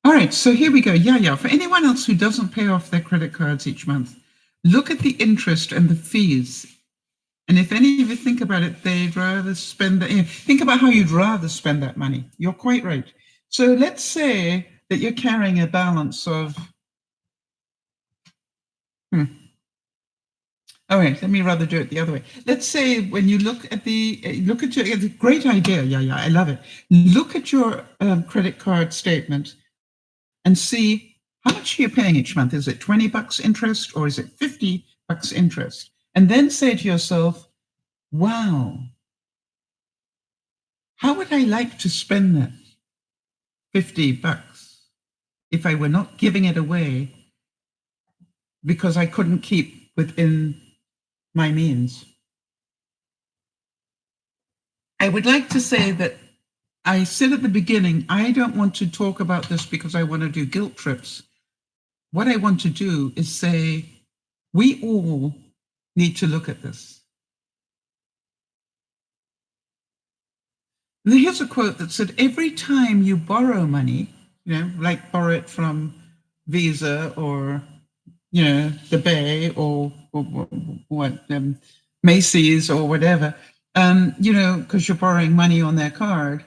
All right, so here we go. Yeah. For anyone else who doesn't pay off their credit cards each month, look at the interest and the fees. And if any of you think about it, they'd rather spend that. Think about how you'd rather spend that money. You're quite right. So let's say that you're carrying a balance of, all right, let me rather do it the other way. Let's say when you look at your, it's a great idea. Yeah, I love it. Look at your credit card statement and see how much you're paying each month. Is it $20 interest or is it $50 interest? And then say to yourself, wow, how would I like to spend that $50 if I were not giving it away because I couldn't keep within my means? I would like to say that I said at the beginning, I don't want to talk about this because I want to do guilt trips. What I want to do is say, we all need to look at this. And here's a quote that said, every time you borrow money, you know, like borrow it from Visa or, you know, the Bay or what, Macy's or whatever, you know, because you're borrowing money on their card,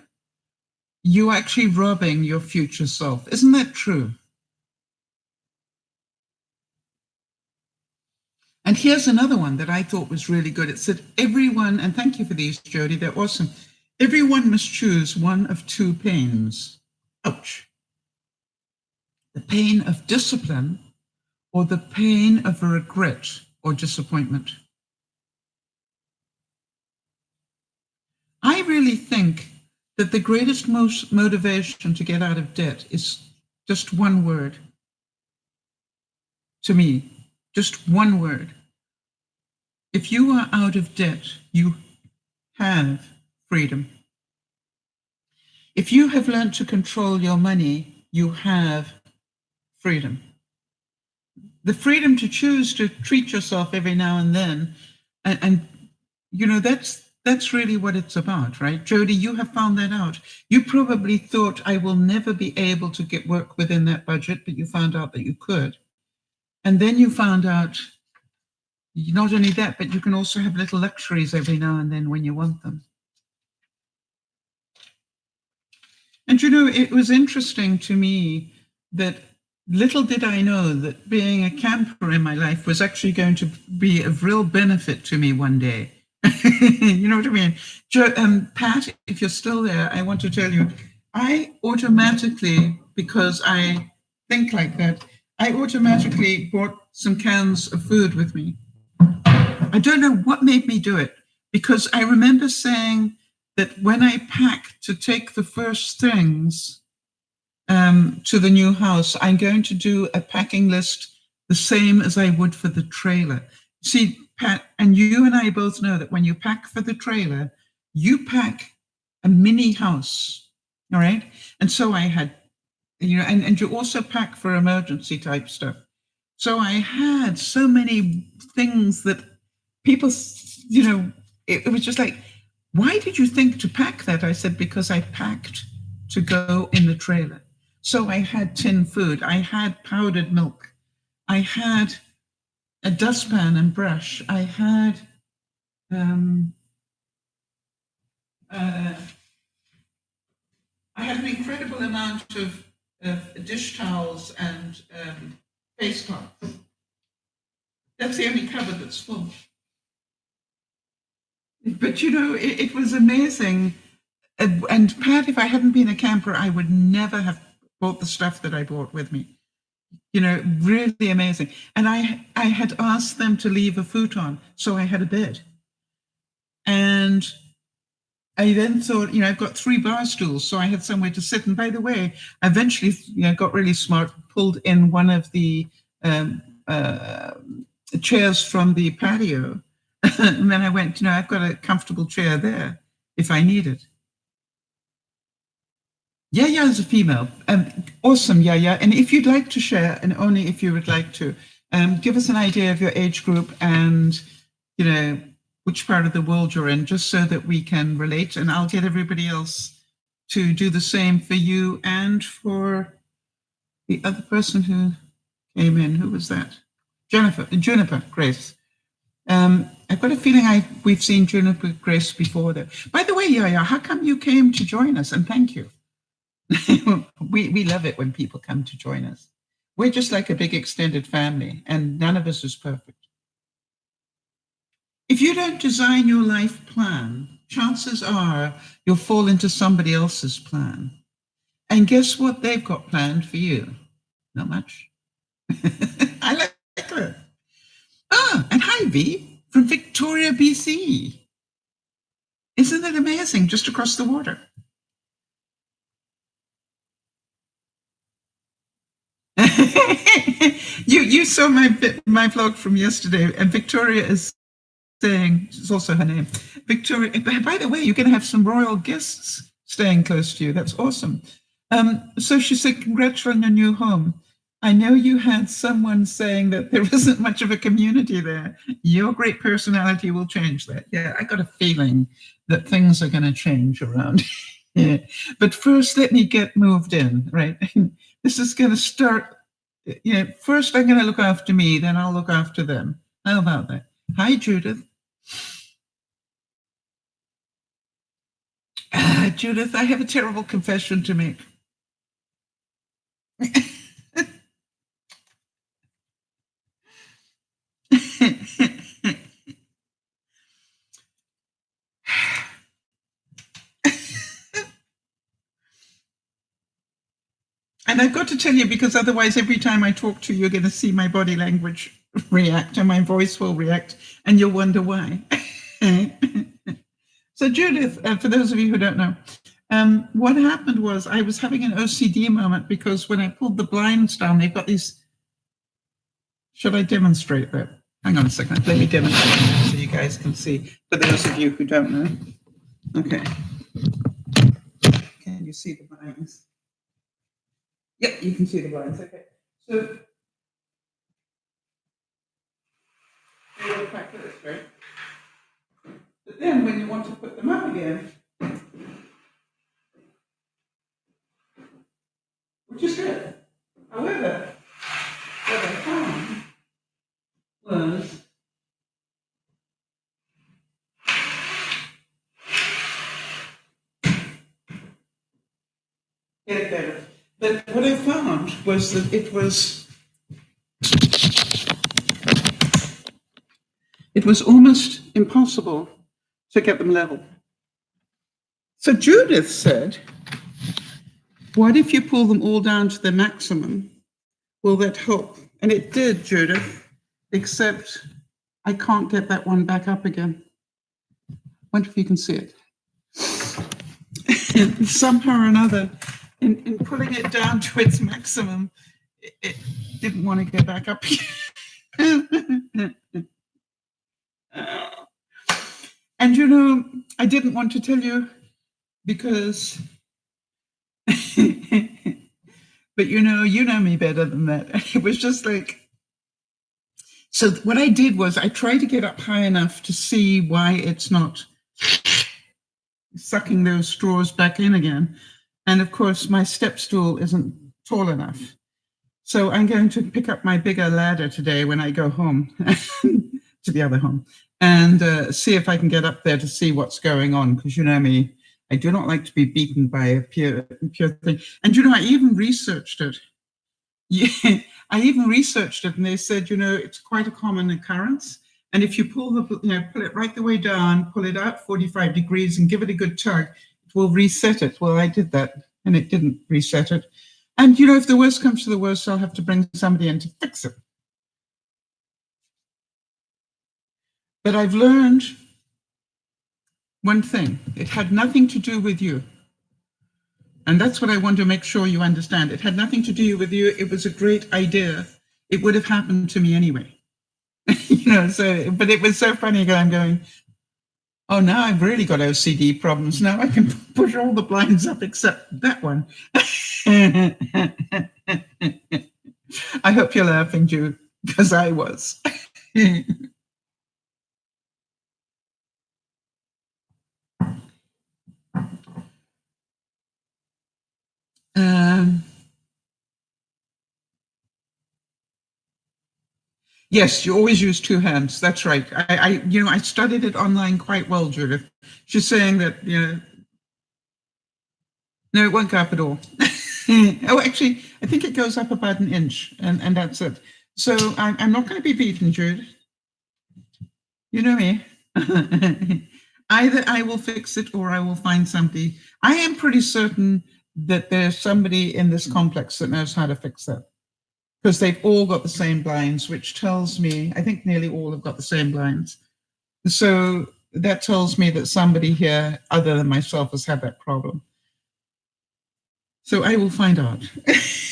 you're actually robbing your future self. Isn't that true? And here's another one that I thought was really good. It said, everyone, and thank you for these, Jody, they're awesome. Everyone must choose one of two pains. Ouch. The pain of discipline or the pain of regret or disappointment. I really think that the greatest motivation to get out of debt is just one word. To me, just one word. If you are out of debt, you have freedom. If you have learned to control your money, you have freedom. the freedom to choose to treat yourself every now and then. And you know, that's really what it's about, right? Jody, you have found that out. You probably thought I will never be able to get work within that budget, but you found out that you could. And then you found out not only that, but you can also have little luxuries every now and then when you want them. And you know, it was interesting to me that little did I know that being a camper in my life was actually going to be of real benefit to me one day. You know what I mean? Pat, if you're still there, I want to tell you, I automatically, because I think like that, I automatically bought some cans of food with me. I don't know what made me do it, because I remember saying that when I pack to take the first things to the new house, I'm going to do a packing list the same as I would for the trailer. See, Pat, and you and I both know that when you pack for the trailer, you pack a mini house, all right? And so I had, you know, and you also pack for emergency type stuff. So I had so many things that people, you know, it was just like, why did you think to pack that? I said, because I packed to go in the trailer. So I had tin food, I had powdered milk, I had a dustpan and brush, I had an incredible amount of dish towels and face cloths. That's the only cupboard that's full. But you know, it was amazing. And Pat, if I hadn't been a camper, I would never have bought the stuff that I bought with me. You know, really amazing. And I had asked them to leave a futon, so I had a bed. And I then thought, you know, I've got 3 bar stools, so I had somewhere to sit. And by the way, I eventually, you know, got really smart, pulled in one of the chairs from the patio. And then I went, you know, I've got a comfortable chair there if I need it. Yaya is a female. Awesome, Yaya. And if you'd like to share, and only if you would like to, give us an idea of your age group and, you know, which part of the world you're in, just so that we can relate. And I'll get everybody else to do the same for you and for the other person who came in. Who was that? Juniper Grace. I've got a feeling we've seen Juniper Grace before there. By the way, Yaya, how come you came to join us? And thank you. we love it when people come to join us. We're just like a big extended family, and none of us is perfect. If you don't design your life plan, chances are you'll fall into somebody else's plan. And guess what they've got planned for you? Not much. I like that. And hi, V, from Victoria, BC. Isn't it amazing? Just across the water. You saw my vlog from yesterday, and Victoria is saying, it's also her name, Victoria, by the way, you're going to have some royal guests staying close to you. That's awesome. So she said, congrats on your new home. I know you had someone saying that there isn't much of a community there. Your great personality will change that. Yeah, I got a feeling that things are going to change around here. But first, let me get moved in, right? This is going to start, you know, first I'm going to look after me, then I'll look after them. How about that? Hi, Judith. Judith, I have a terrible confession to make. And I've got to tell you, because otherwise every time I talk to you, you're going to see my body language react and my voice will react, and you'll wonder why. So Judith, for those of you who don't know, what happened was I was having an OCD moment, because when I pulled the blinds down, they've got these, should I demonstrate that? Hang on a second, let me demonstrate so you guys can see, for those of you who don't know. Okay. Can you see the blinds? Yep, you can see the blinds. Okay. So look like this, right? But then when you want to put them up again, which is good. However, what I found was get better. But what I found was that it was almost impossible to get them level. So Judith said, what if you pull them all down to the maximum? Will that help? And it did, Judith, except I can't get that one back up again. Wonder if you can see it. Somehow or another, in pulling it down to its maximum, it didn't want to go back up again. And you know, I didn't want to tell you because, but you know me better than that. It was just like, so what I did was I tried to get up high enough to see why it's not sucking those straws back in again. And of course, my step stool isn't tall enough. So I'm going to pick up my bigger ladder today when I go home to the other home and see if I can get up there to see what's going on. Because you know me, I do not like to be beaten by a pure thing. And you know, I even researched it. Yeah, I even researched it, and they said, you know, it's quite a common occurrence. And if you pull it right the way down, pull it out 45 degrees and give it a good tug, it will reset it. Well, I did that and it didn't reset it. And, you know, if the worst comes to the worst, I'll have to bring somebody in to fix it. But I've learned one thing. It had nothing to do with you. And that's what I want to make sure you understand. It had nothing to do with you. It was a great idea. It would have happened to me anyway. You know, so, but it was so funny that I'm going, oh, now I've really got OCD problems. Now I can push all the blinds up except that one. I hope you're laughing, Jude, because I was. Yes, you always use two hands. That's right. I studied it online quite well, Judith. She's saying that, you know, no, it won't go up at all. Oh, actually, I think it goes up about an inch, and that's it. So I'm not going to be beaten, Jude. You know me. Either I will fix it or I will find somebody. I am pretty certain that there's somebody in this complex that knows how to fix that, because they've all got the same blinds, which tells me, I think nearly all have got the same blinds. So that tells me that somebody here other than myself has had that problem. So I will find out.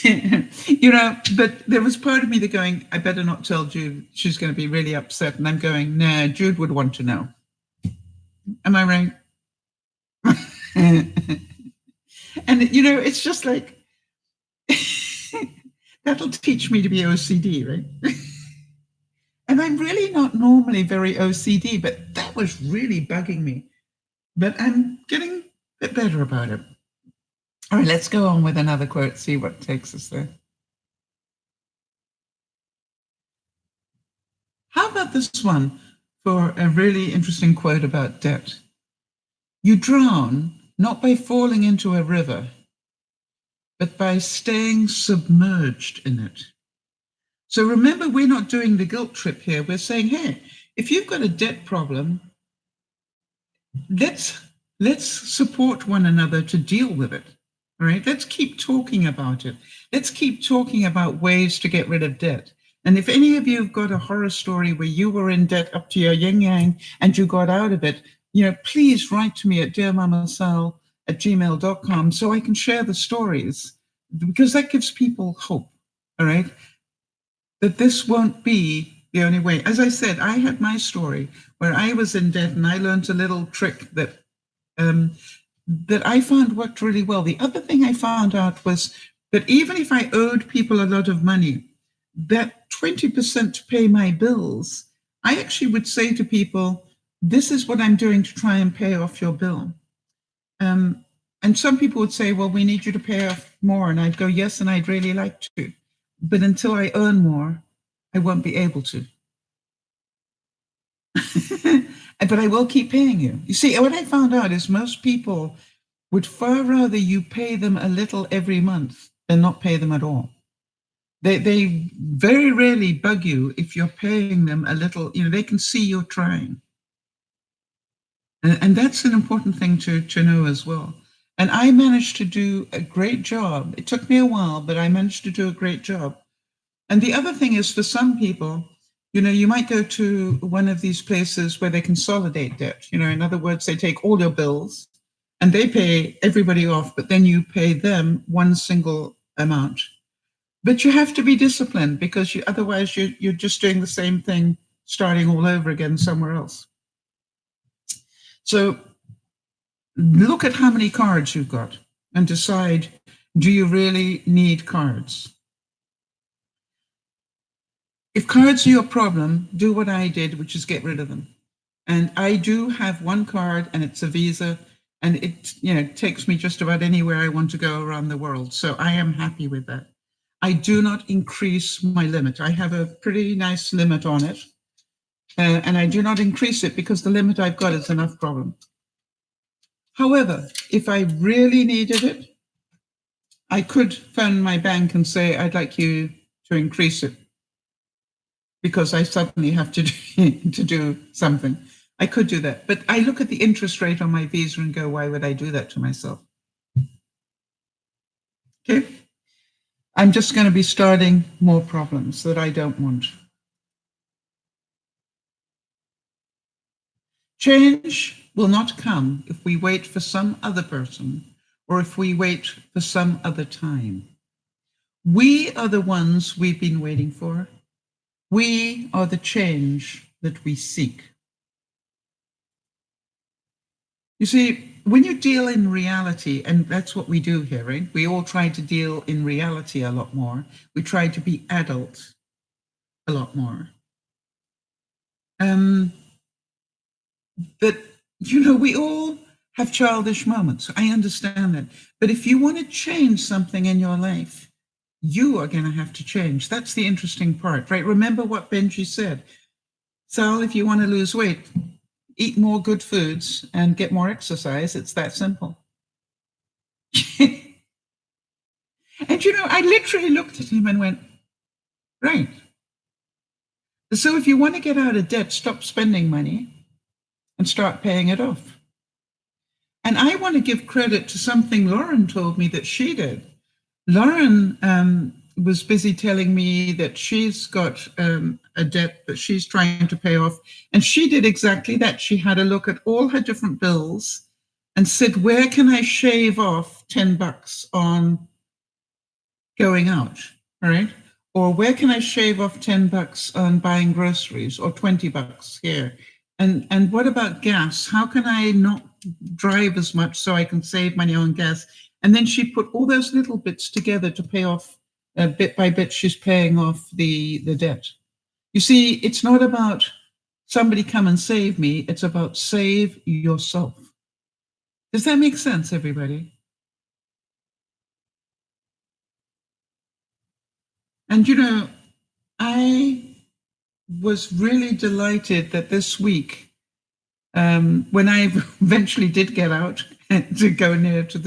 You know, but there was part of me that going, I better not tell Jude, she's going to be really upset. And I'm going, nah, Jude would want to know. Am I right? And, you know, it's just like, that'll teach me to be OCD, right? And I'm really not normally very OCD, but that was really bugging me. But I'm getting a bit better about it. All right, let's go on with another quote, see what takes us there. How about this one for a really interesting quote about debt? You drown not by falling into a river, but by staying submerged in it. So remember, we're not doing the guilt trip here. We're saying, hey, if you've got a debt problem, let's support one another to deal with it. All right, let's keep talking about it. Let's keep talking about ways to get rid of debt. And if any of you have got a horror story where you were in debt up to your yin yang and you got out of it, you know, please write to me at DearMamaSal@gmail.com so I can share the stories, because that gives people hope. All right, that this won't be the only way. As I said, I had my story where I was in debt and I learned a little trick that that I found worked really well. The other thing I found out was that even if I owed people a lot of money, that 20% to pay my bills, I actually would say to people, this is what I'm doing to try and pay off your bill. And some people would say, well, we need you to pay off more. And I'd go, yes, and I'd really like to. But until I earn more, I won't be able to. But I will keep paying you. You see, what I found out is most people would far rather you pay them a little every month than not pay them at all. They very rarely bug you if you're paying them a little, they can see you're trying. And that's an important thing to know as well. And I managed to do a great job. It took me a while, but I managed to do a great job. And the other thing is, for some people, you might go to one of these places where they consolidate debt. In other words, they take all your bills and they pay everybody off, but then you pay them one single amount. But you have to be disciplined, because otherwise you're just doing the same thing, starting all over again somewhere else. So look at how many cards you've got and decide, do you really need cards? If cards are your problem, do what I did, which is get rid of them. And I do have one card, and it's a Visa, and it takes me just about anywhere I want to go around the world. So I am happy with that. I do not increase my limit. I have a pretty nice limit on it, and I do not increase it because the limit I've got is enough problem. However, if I really needed it, I could phone my bank and say, I'd like you to increase it because I suddenly have to do something. I could do that. But I look at the interest rate on my Visa and go, why would I do that to myself? Okay. I'm just going to be starting more problems that I don't want. Change will not come if we wait for some other person or if we wait for some other time. We are the ones we've been waiting for. We are the change that we seek. You see, when you deal in reality, and that's what we do here, right? We all try to deal in reality a lot more. We try to be adult a lot more. But, we all have childish moments. I understand that. But if you want to change something in your life, you are going to have to change. That's the interesting part, right? Remember what Benji said. Sal, if you want to lose weight, eat more good foods and get more exercise. It's that simple. And, I literally looked at him and went, right. So if you want to get out of debt, stop spending money and start paying it off. And I want to give credit to something Lauren told me that she did. Lauren was busy telling me that she's got a debt that she's trying to pay off. And she did exactly that. She had a look at all her different bills and said, where can I shave off $10 on going out, all right? Or where can I shave off $10 on buying groceries, or $20 here? And what about gas? How can I not drive as much so I can save money on gas? And then she put all those little bits together to pay off, bit by bit, she's paying off the debt. You see, it's not about somebody come and save me. It's about save yourself. Does that make sense, everybody? And, I was really delighted that this week, when I eventually did get out to go to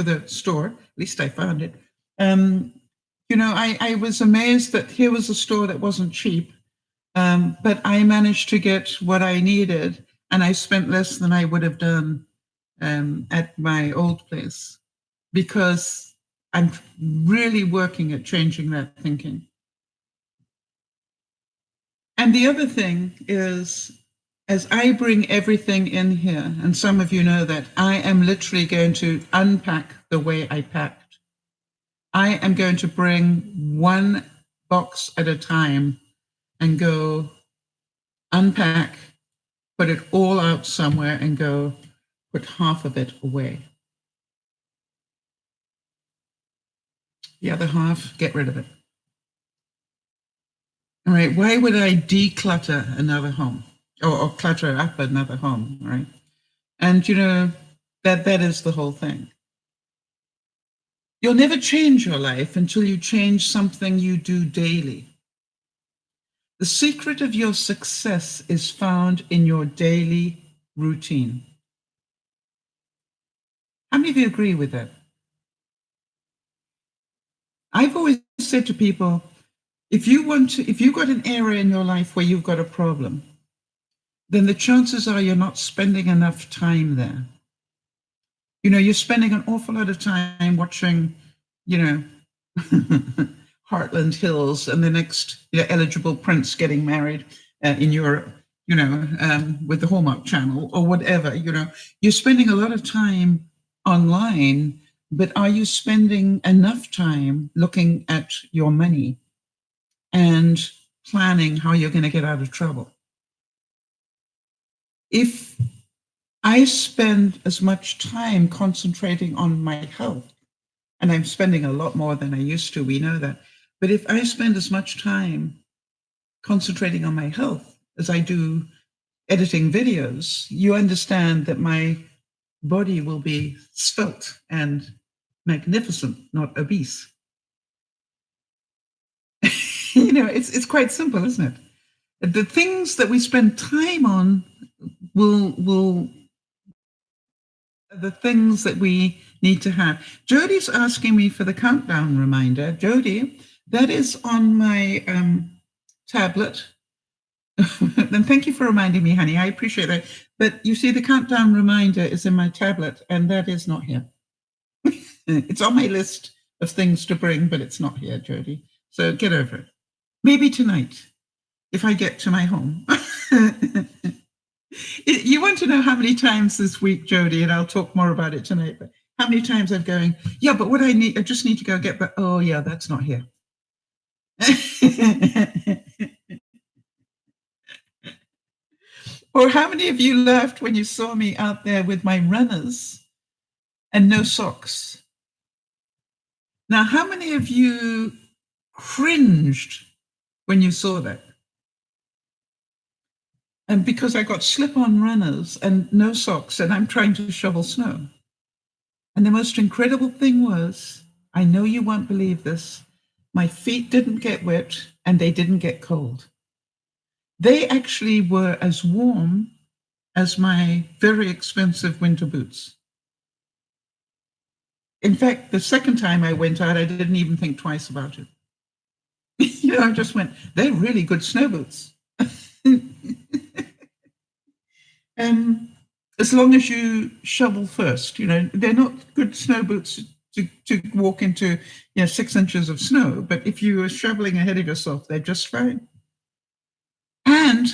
the store, at least I found it. I was amazed that here was a store that wasn't cheap, but I managed to get what I needed, and I spent less than I would have done at my old place, because I'm really working at changing that thinking. And the other thing is, as I bring everything in here, and some of you know that, I am literally going to unpack the way I packed. I am going to bring one box at a time and go unpack, put it all out somewhere, and go put half of it away. The other half, get rid of it. All right, why would I declutter another home or clutter up another home, right? And that is the whole thing. You'll never change your life until you change something you do daily. The secret of your success is found in your daily routine. How many of you agree with that? I've always said to people, if you've got an area in your life where you've got a problem, then the chances are you're not spending enough time there. You're spending an awful lot of time watching, Heartland Hills and the next eligible prince getting married in Europe, with the Hallmark Channel or whatever. You're spending a lot of time online, but are you spending enough time looking at your money and planning how you're going to get out of trouble? If I spend as much time concentrating on my health, and I'm spending a lot more than I used to, we know that. But if I spend as much time concentrating on my health as I do editing videos, you understand that my body will be svelte and magnificent, not obese. It's quite simple, isn't it? The things that we spend time on will the things that we need to have. Jodie's asking me for the countdown reminder. Jodie, that is on my tablet. And thank you for reminding me, honey. I appreciate that. But you see, the countdown reminder is in my tablet, and that is not here. It's on my list of things to bring, but it's not here, Jodie. So get over it. Maybe tonight, if I get to my home. You want to know how many times this week, Jodie, and I'll talk more about it tonight, but how many times I'm going, yeah, but what I just need to go get, but oh yeah, that's not here. Or how many of you laughed when you saw me out there with my runners and no socks? Now, how many of you cringed when you saw that? And because I got slip-on runners and no socks, and I'm trying to shovel snow. And the most incredible thing was, I know you won't believe this, my feet didn't get wet and they didn't get cold. They actually were as warm as my very expensive winter boots. In fact, the second time I went out, I didn't even think twice about it. I just went, they're really good snow boots. As long as you shovel first, they're not good snow boots to walk into 6 inches of snow, but if you are shoveling ahead of yourself, they're just fine. And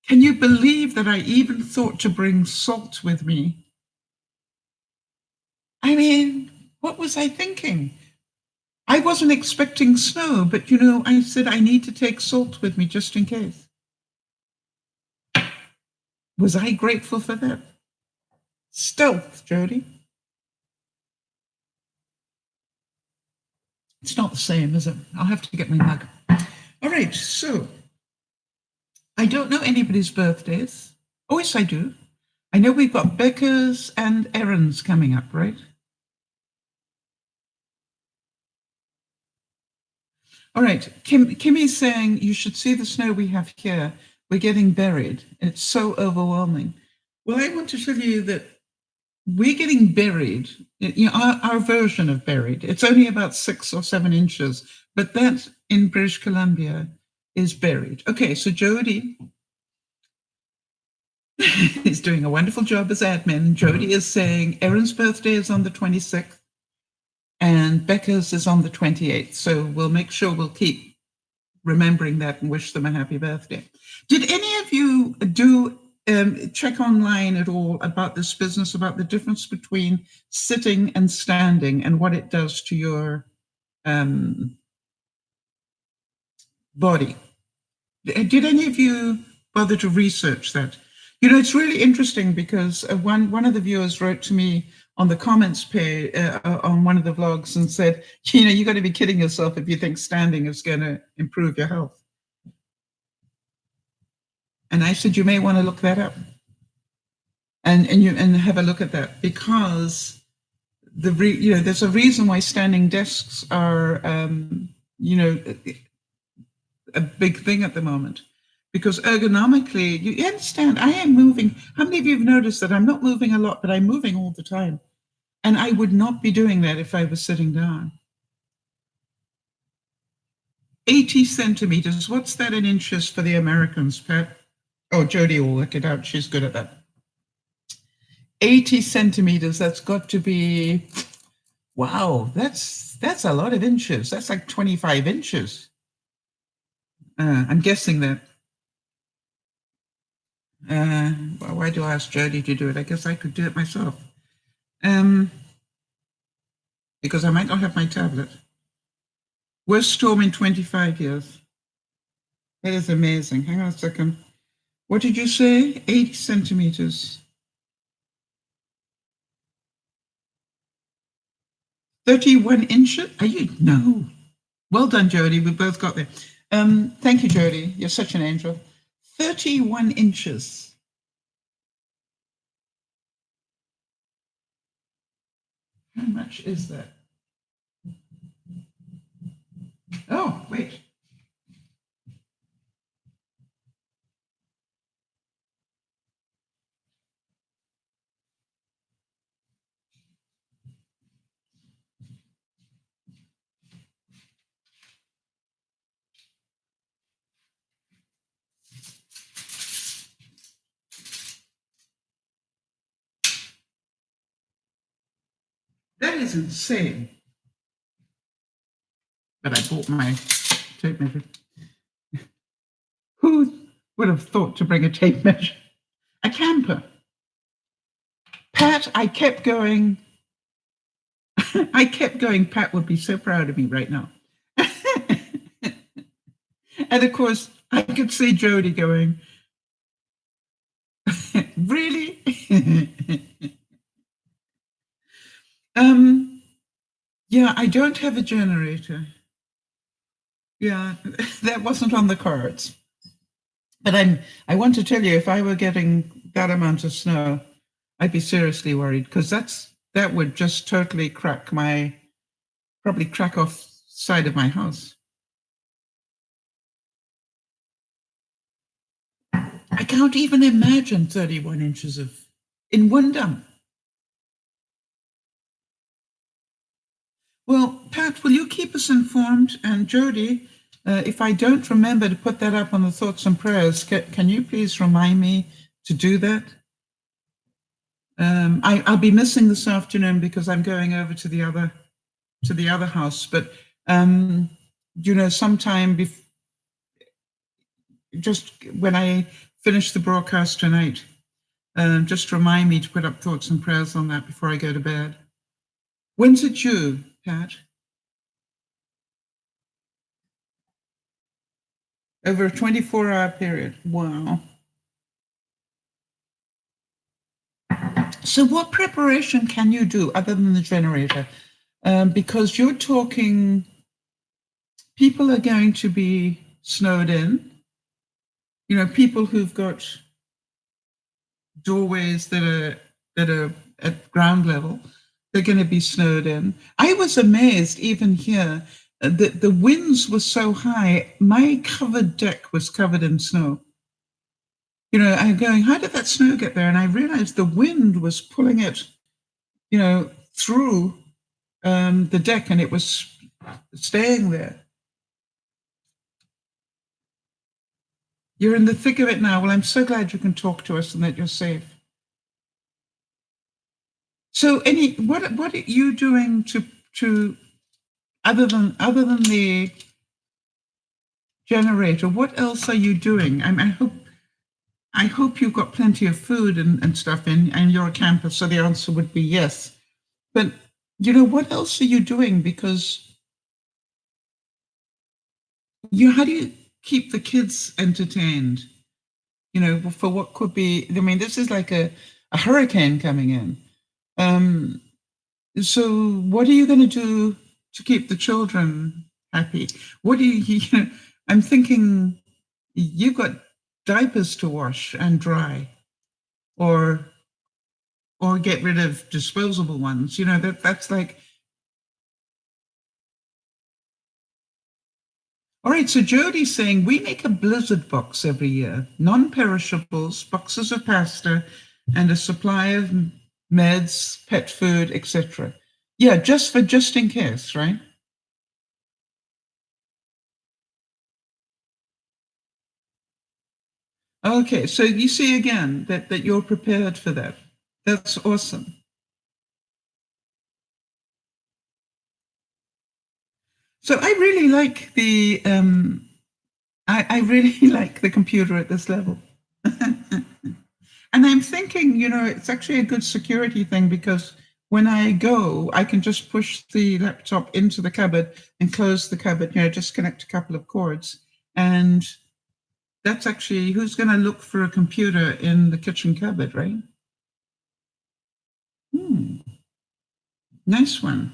can you believe that I even thought to bring salt with me? I mean, what was I thinking? I wasn't expecting snow, but I said I need to take salt with me just in case. Was I grateful for that? Stealth, Jodie. It's not the same, is it? I'll have to get my mug. All right, so I don't know anybody's birthdays. Oh, yes, I do. I know we've got Becca's and Erin's coming up, right? All right, Kimmy's saying you should see the snow we have here. We're getting buried. It's so overwhelming. Well, I want to tell you that we're getting buried, our version of buried. It's only about 6 or 7 inches, but that in British Columbia is buried. Okay, so Jodie is doing a wonderful job as admin. Jodie is saying Erin's birthday is on the 26th and Becca's is on the 28th. So we'll make sure we'll keep remembering that and wish them a happy birthday. Did any of you do check online at all about this business, about the difference between sitting and standing and what it does to your body? Did any of you bother to research that? It's really interesting because one of the viewers wrote to me on the comments page on one of the vlogs and said, you got to be kidding yourself if you think standing is going to improve your health. And I said, you may want to look that up and have a look at that, because there's a reason why standing desks are, a big thing at the moment, because ergonomically, you understand, I am moving. How many of you have noticed that I'm not moving a lot, but I'm moving all the time? And I would not be doing that if I was sitting down. 80 centimeters. What's that in inches for the Americans, Pat? Oh, Jody will work it out. She's good at that. 80 centimeters. That's got to be, wow, that's a lot of inches. That's like 25 inches. I'm guessing that. Well, why do I ask Jody to do it? I guess I could do it myself. Because I might not have my tablet. Worst storm in 25 years. That is amazing. Hang on a second. What did you say? 80 centimeters. 31 inches? Are you? No. Well done, Jody. We both got there. Thank you, Jody. You're such an angel. 31 inches. How much is that? Oh, wait. That is insane. But I bought my tape measure. Who would have thought to bring a tape measure? A camper. Pat, I kept going. Pat would be so proud of me right now. And of course, I could see Jody going, really? Yeah, I don't have a generator. Yeah, that wasn't on the cards. But I want to tell you, if I were getting that amount of snow, I'd be seriously worried, because that would just totally probably crack off side of my house. I can't even imagine 31 inches in one dump. Well, Pat, will you keep us informed? And Jody, if I don't remember to put that up on the thoughts and prayers, can you please remind me to do that? I'll be missing this afternoon because I'm going over to the other house. But sometime just when I finish the broadcast tonight, just remind me to put up thoughts and prayers on that before I go to bed. When's it due, Pat? Over a 24-hour period. Wow. So what preparation can you do other than the generator? Because you're talking, people are going to be snowed in. People who've got doorways that are at ground level, they're going to be snowed in. I was amazed even here that the winds were so high, my covered deck was covered in snow. I'm going, how did that snow get there? And I realized the wind was pulling it, through the deck, and it was staying there. You're in the thick of it now. Well, I'm so glad you can talk to us and that you're safe. So, what are you doing to other than the generator? What else are you doing? I hope you've got plenty of food and stuff in, and you're a camper, so the answer would be yes. But what else are you doing? Because how do you keep the kids entertained? For what could be, this is like a hurricane coming in. So what are you going to do to keep the children happy? What do you I'm thinking, you've got diapers to wash and dry, or get rid of disposable ones. That's like. All right, so Jody's saying we make a blizzard box every year, non-perishables, boxes of pasta, and a supply of meds, pet food, etc. Yeah, just in case, right? Okay, so you see again that you're prepared for that. That's awesome. So I really like the I really like the computer at this level. And I'm thinking, it's actually a good security thing, because when I go, I can just push the laptop into the cupboard and close the cupboard, just connect a couple of cords. And that's actually, who's going to look for a computer in the kitchen cupboard, right? Nice one.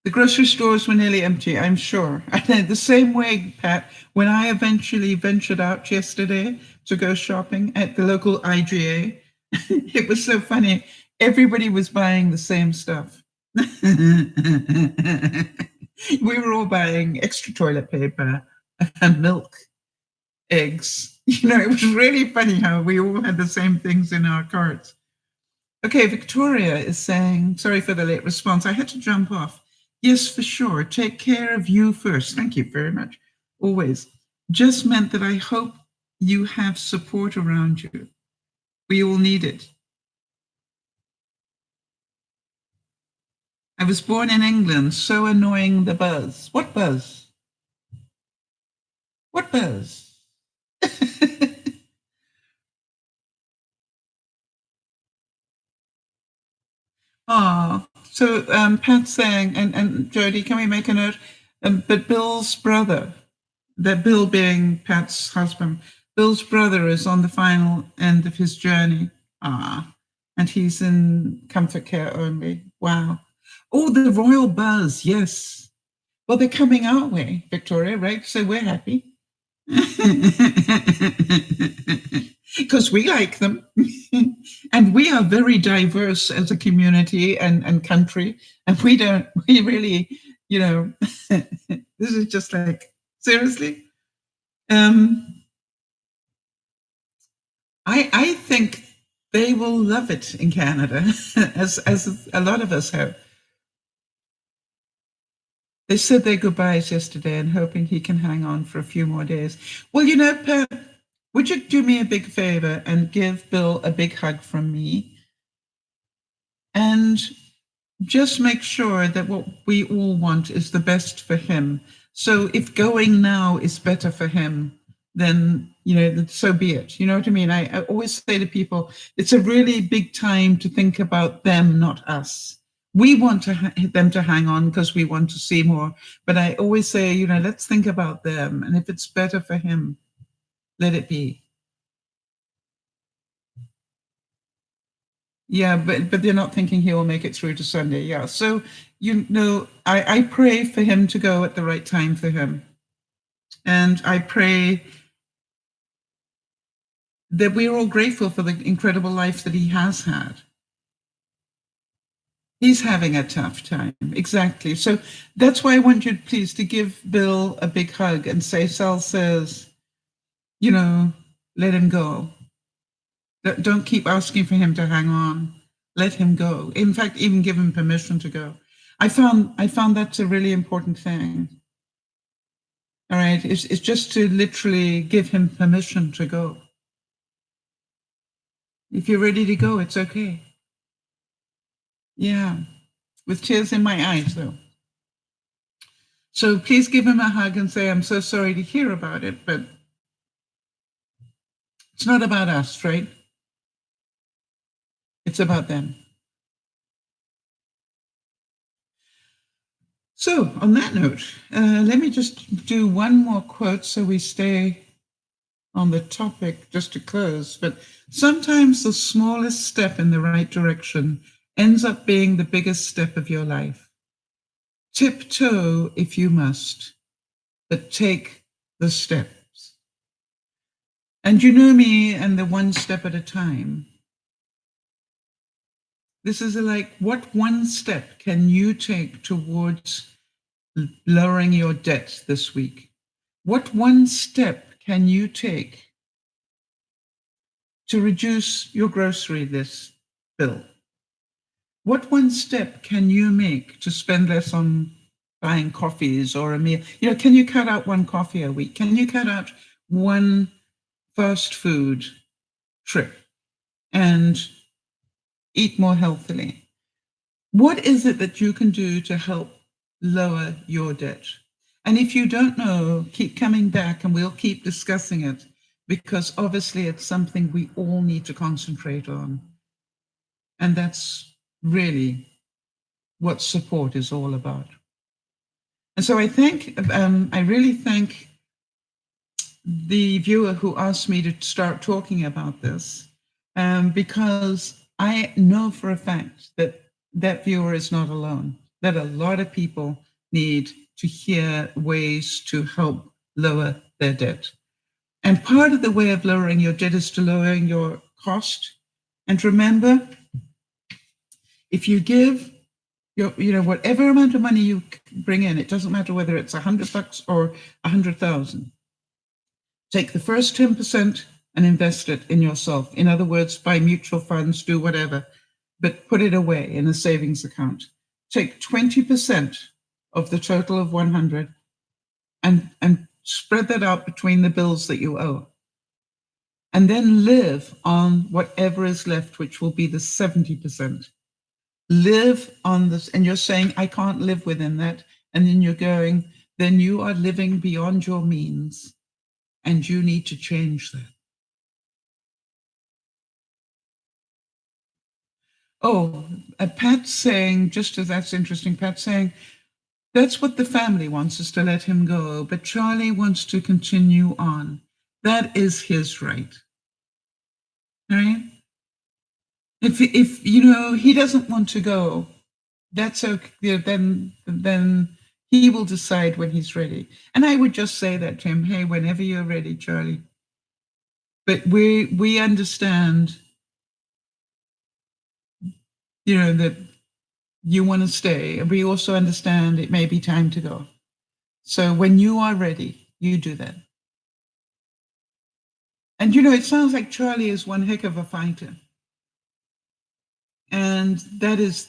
The grocery stores were nearly empty, I'm sure. And the same way, Pat, when I eventually ventured out yesterday to go shopping at the local IGA, it was so funny. Everybody was buying the same stuff. We were all buying extra toilet paper and milk, eggs. It was really funny how we all had the same things in our carts. Okay, Victoria is saying, sorry for the late response. I had to jump off. Yes, for sure. Take care of you first. Thank you very much. Always. Just meant that I hope you have support around you. We all need it. I was born in England, so annoying, the buzz. What buzz? What buzz? Oh, so Pat's saying, and Jody, can we make a note? But Bill's brother, that Bill being Pat's husband, Bill's brother is on the final end of his journey. And he's in comfort care only. Wow. Oh, the royal buzz, yes. Well, they're coming our way, Victoria, right? So we're happy. Because we like them. And we are very diverse as a community and country. And we really, this is just like, seriously? I think they will love it in Canada, as a lot of us have. They said their goodbyes yesterday and hoping he can hang on for a few more days. Well, Pat, would you do me a big favor and give Bill a big hug from me? And just make sure that what we all want is the best for him. So if going now is better for him, then, so be it. You know what I mean? I always say to people, it's a really big time to think about them, not us. We want them to hang on because we want to see more. But I always say, let's think about them. And if it's better for him, let it be. Yeah, but they're not thinking he will make it through to Sunday. Yeah. So, I pray for him to go at the right time for him. And I pray that we're all grateful for the incredible life that he has had. He's having a tough time. Exactly. So that's why I want you, please, to give Bill a big hug and say, Sal says, let him go. Don't keep asking for him to hang on. Let him go. In fact, even give him permission to go. I found that's a really important thing. All right. It's just to literally give him permission to go. If you're ready to go, it's okay. Yeah. With tears in my eyes, though. So please give him a hug and say, I'm so sorry to hear about it, but it's not about us, right? It's about them. So on that note, let me just do one more quote so we stay on the topic just to close. But sometimes the smallest step in the right direction ends up being the biggest step of your life. Tiptoe if you must, but take the steps. And you know me and the one step at a time. This is like, what one step can you take towards lowering your debt this week? What one step can you take to reduce your grocery list bill? What one step can you make to spend less on buying coffees or a meal? You know, can you cut out one coffee a week? Can you cut out one fast food trip and eat more healthily? What is it that you can do to help lower your debt? And if you don't know, keep coming back and we'll keep discussing it, because obviously it's something we all need to concentrate on. And that's really what support is all about. And so I really thank the viewer who asked me to start talking about this, because I know for a fact that that viewer is not alone, that a lot of people need to hear ways to help lower their debt. And part of the way of lowering your debt is to lowering your cost. And remember, if you give your, whatever amount of money you bring in, it doesn't matter whether it's $100 or 100,000. Take the first 10% and invest it in yourself. In other words, buy mutual funds, do whatever, but put it away in a savings account. Take 20% of the total of 100 and spread that out between the bills that you owe. And then live on whatever is left, which will be the 70%. Live on this, and you're saying, I can't live within that. And then you're going, then you are living beyond your means, and you need to change that. Oh, Pat's saying, just as that's interesting, Pat's saying, that's what the family wants, is to let him go, but Charlie wants to continue on. That is his right. Right? If he doesn't want to go, that's okay. Then he will decide when he's ready. And I would just say that to him, hey, whenever you're ready, Charlie. But we understand, that you want to stay. And we also understand it may be time to go. So when you are ready, you do that. And it sounds like Charlie is one heck of a fighter. And that is,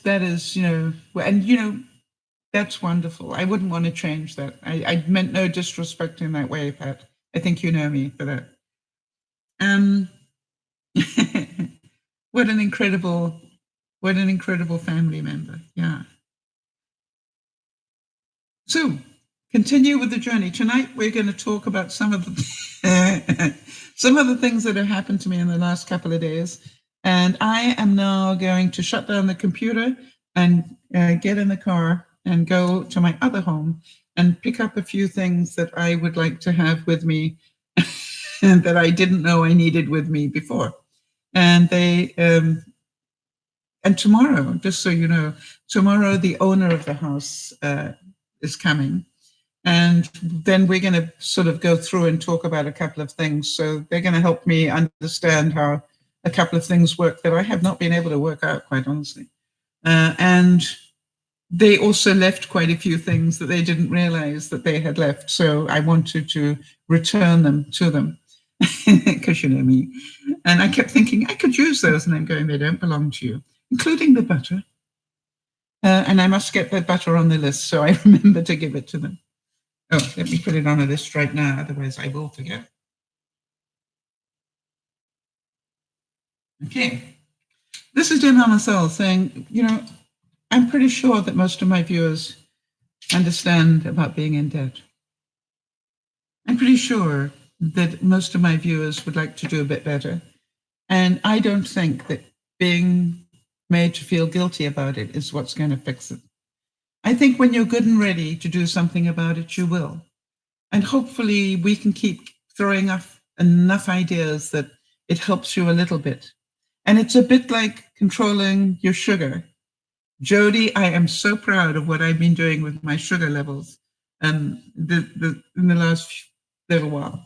that's wonderful. I wouldn't want to change that. I meant no disrespect in that way, Pat. I think you know me for that. What an incredible family member. Yeah. So continue with the journey. Tonight, we're going to talk about some of the things that have happened to me in the last couple of days. And I am now going to shut down the computer and get in the car and go to my other home and pick up a few things that I would like to have with me and that I didn't know I needed with me before. And and tomorrow, just so you know, tomorrow the owner of the house is coming. And then we're going to sort of go through and talk about a couple of things. So they're going to help me understand how a couple of things work that I have not been able to work out, quite honestly. And they also left quite a few things that they didn't realize that they had left. So I wanted to return them to them, because you know me. And I kept thinking, I could use those. And I'm going, they don't belong to you, including the butter. And I must get that butter on the list, so I remember to give it to them. Oh, let me put it on a list right now, otherwise I will forget. Okay. This is DearMamaSal saying, I'm pretty sure that most of my viewers understand about being in debt. I'm pretty sure that most of my viewers would like to do a bit better. And I don't think that being made to feel guilty about it is what's going to fix it. I think when you're good and ready to do something about it, you will. And hopefully we can keep throwing off enough ideas that it helps you a little bit. And it's a bit like controlling your sugar. Jody, I am so proud of what I've been doing with my sugar levels in the last little while.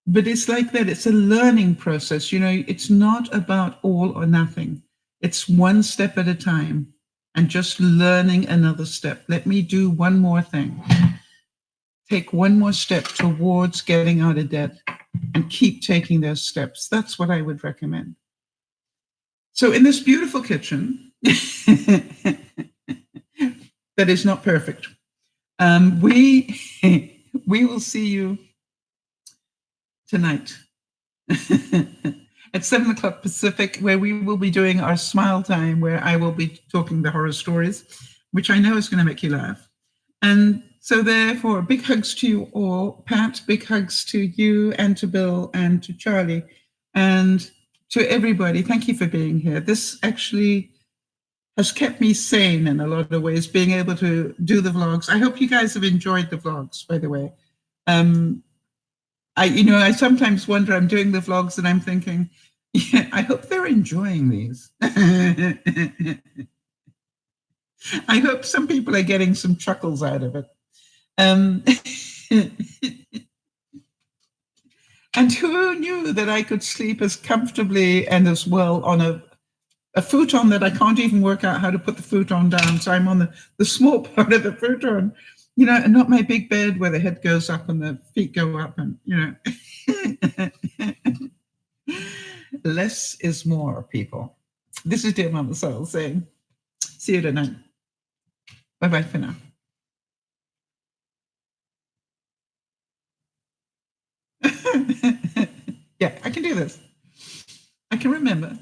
But it's like that. It's a learning process. You know, it's not about all or nothing. It's one step at a time and just learning another step. Let me do one more thing. Take one more step towards getting out of debt and keep taking those steps. That's what I would recommend. So in this beautiful kitchen that is not perfect, we we will see you tonight at 7 o'clock Pacific, where we will be doing our smile time, where I will be talking the horror stories, which I know is going to make you laugh. And so therefore, big hugs to you all. Pat, big hugs to you and to Bill and to Charlie and to everybody. Thank you for being here. This actually has kept me sane in a lot of ways, being able to do the vlogs. I hope you guys have enjoyed the vlogs, by the way. I sometimes wonder, I'm doing the vlogs and I'm thinking, yeah, I hope they're enjoying these. I hope some people are getting some chuckles out of it. And who knew that I could sleep as comfortably and as well on a futon that I can't even work out how to put the futon down. So I'm on the small part of the futon, and not my big bed where the head goes up and the feet go up and, less is more, people. This is DearMamaSal saying, see you tonight. Bye-bye for now. Yeah, I can do this. I can remember.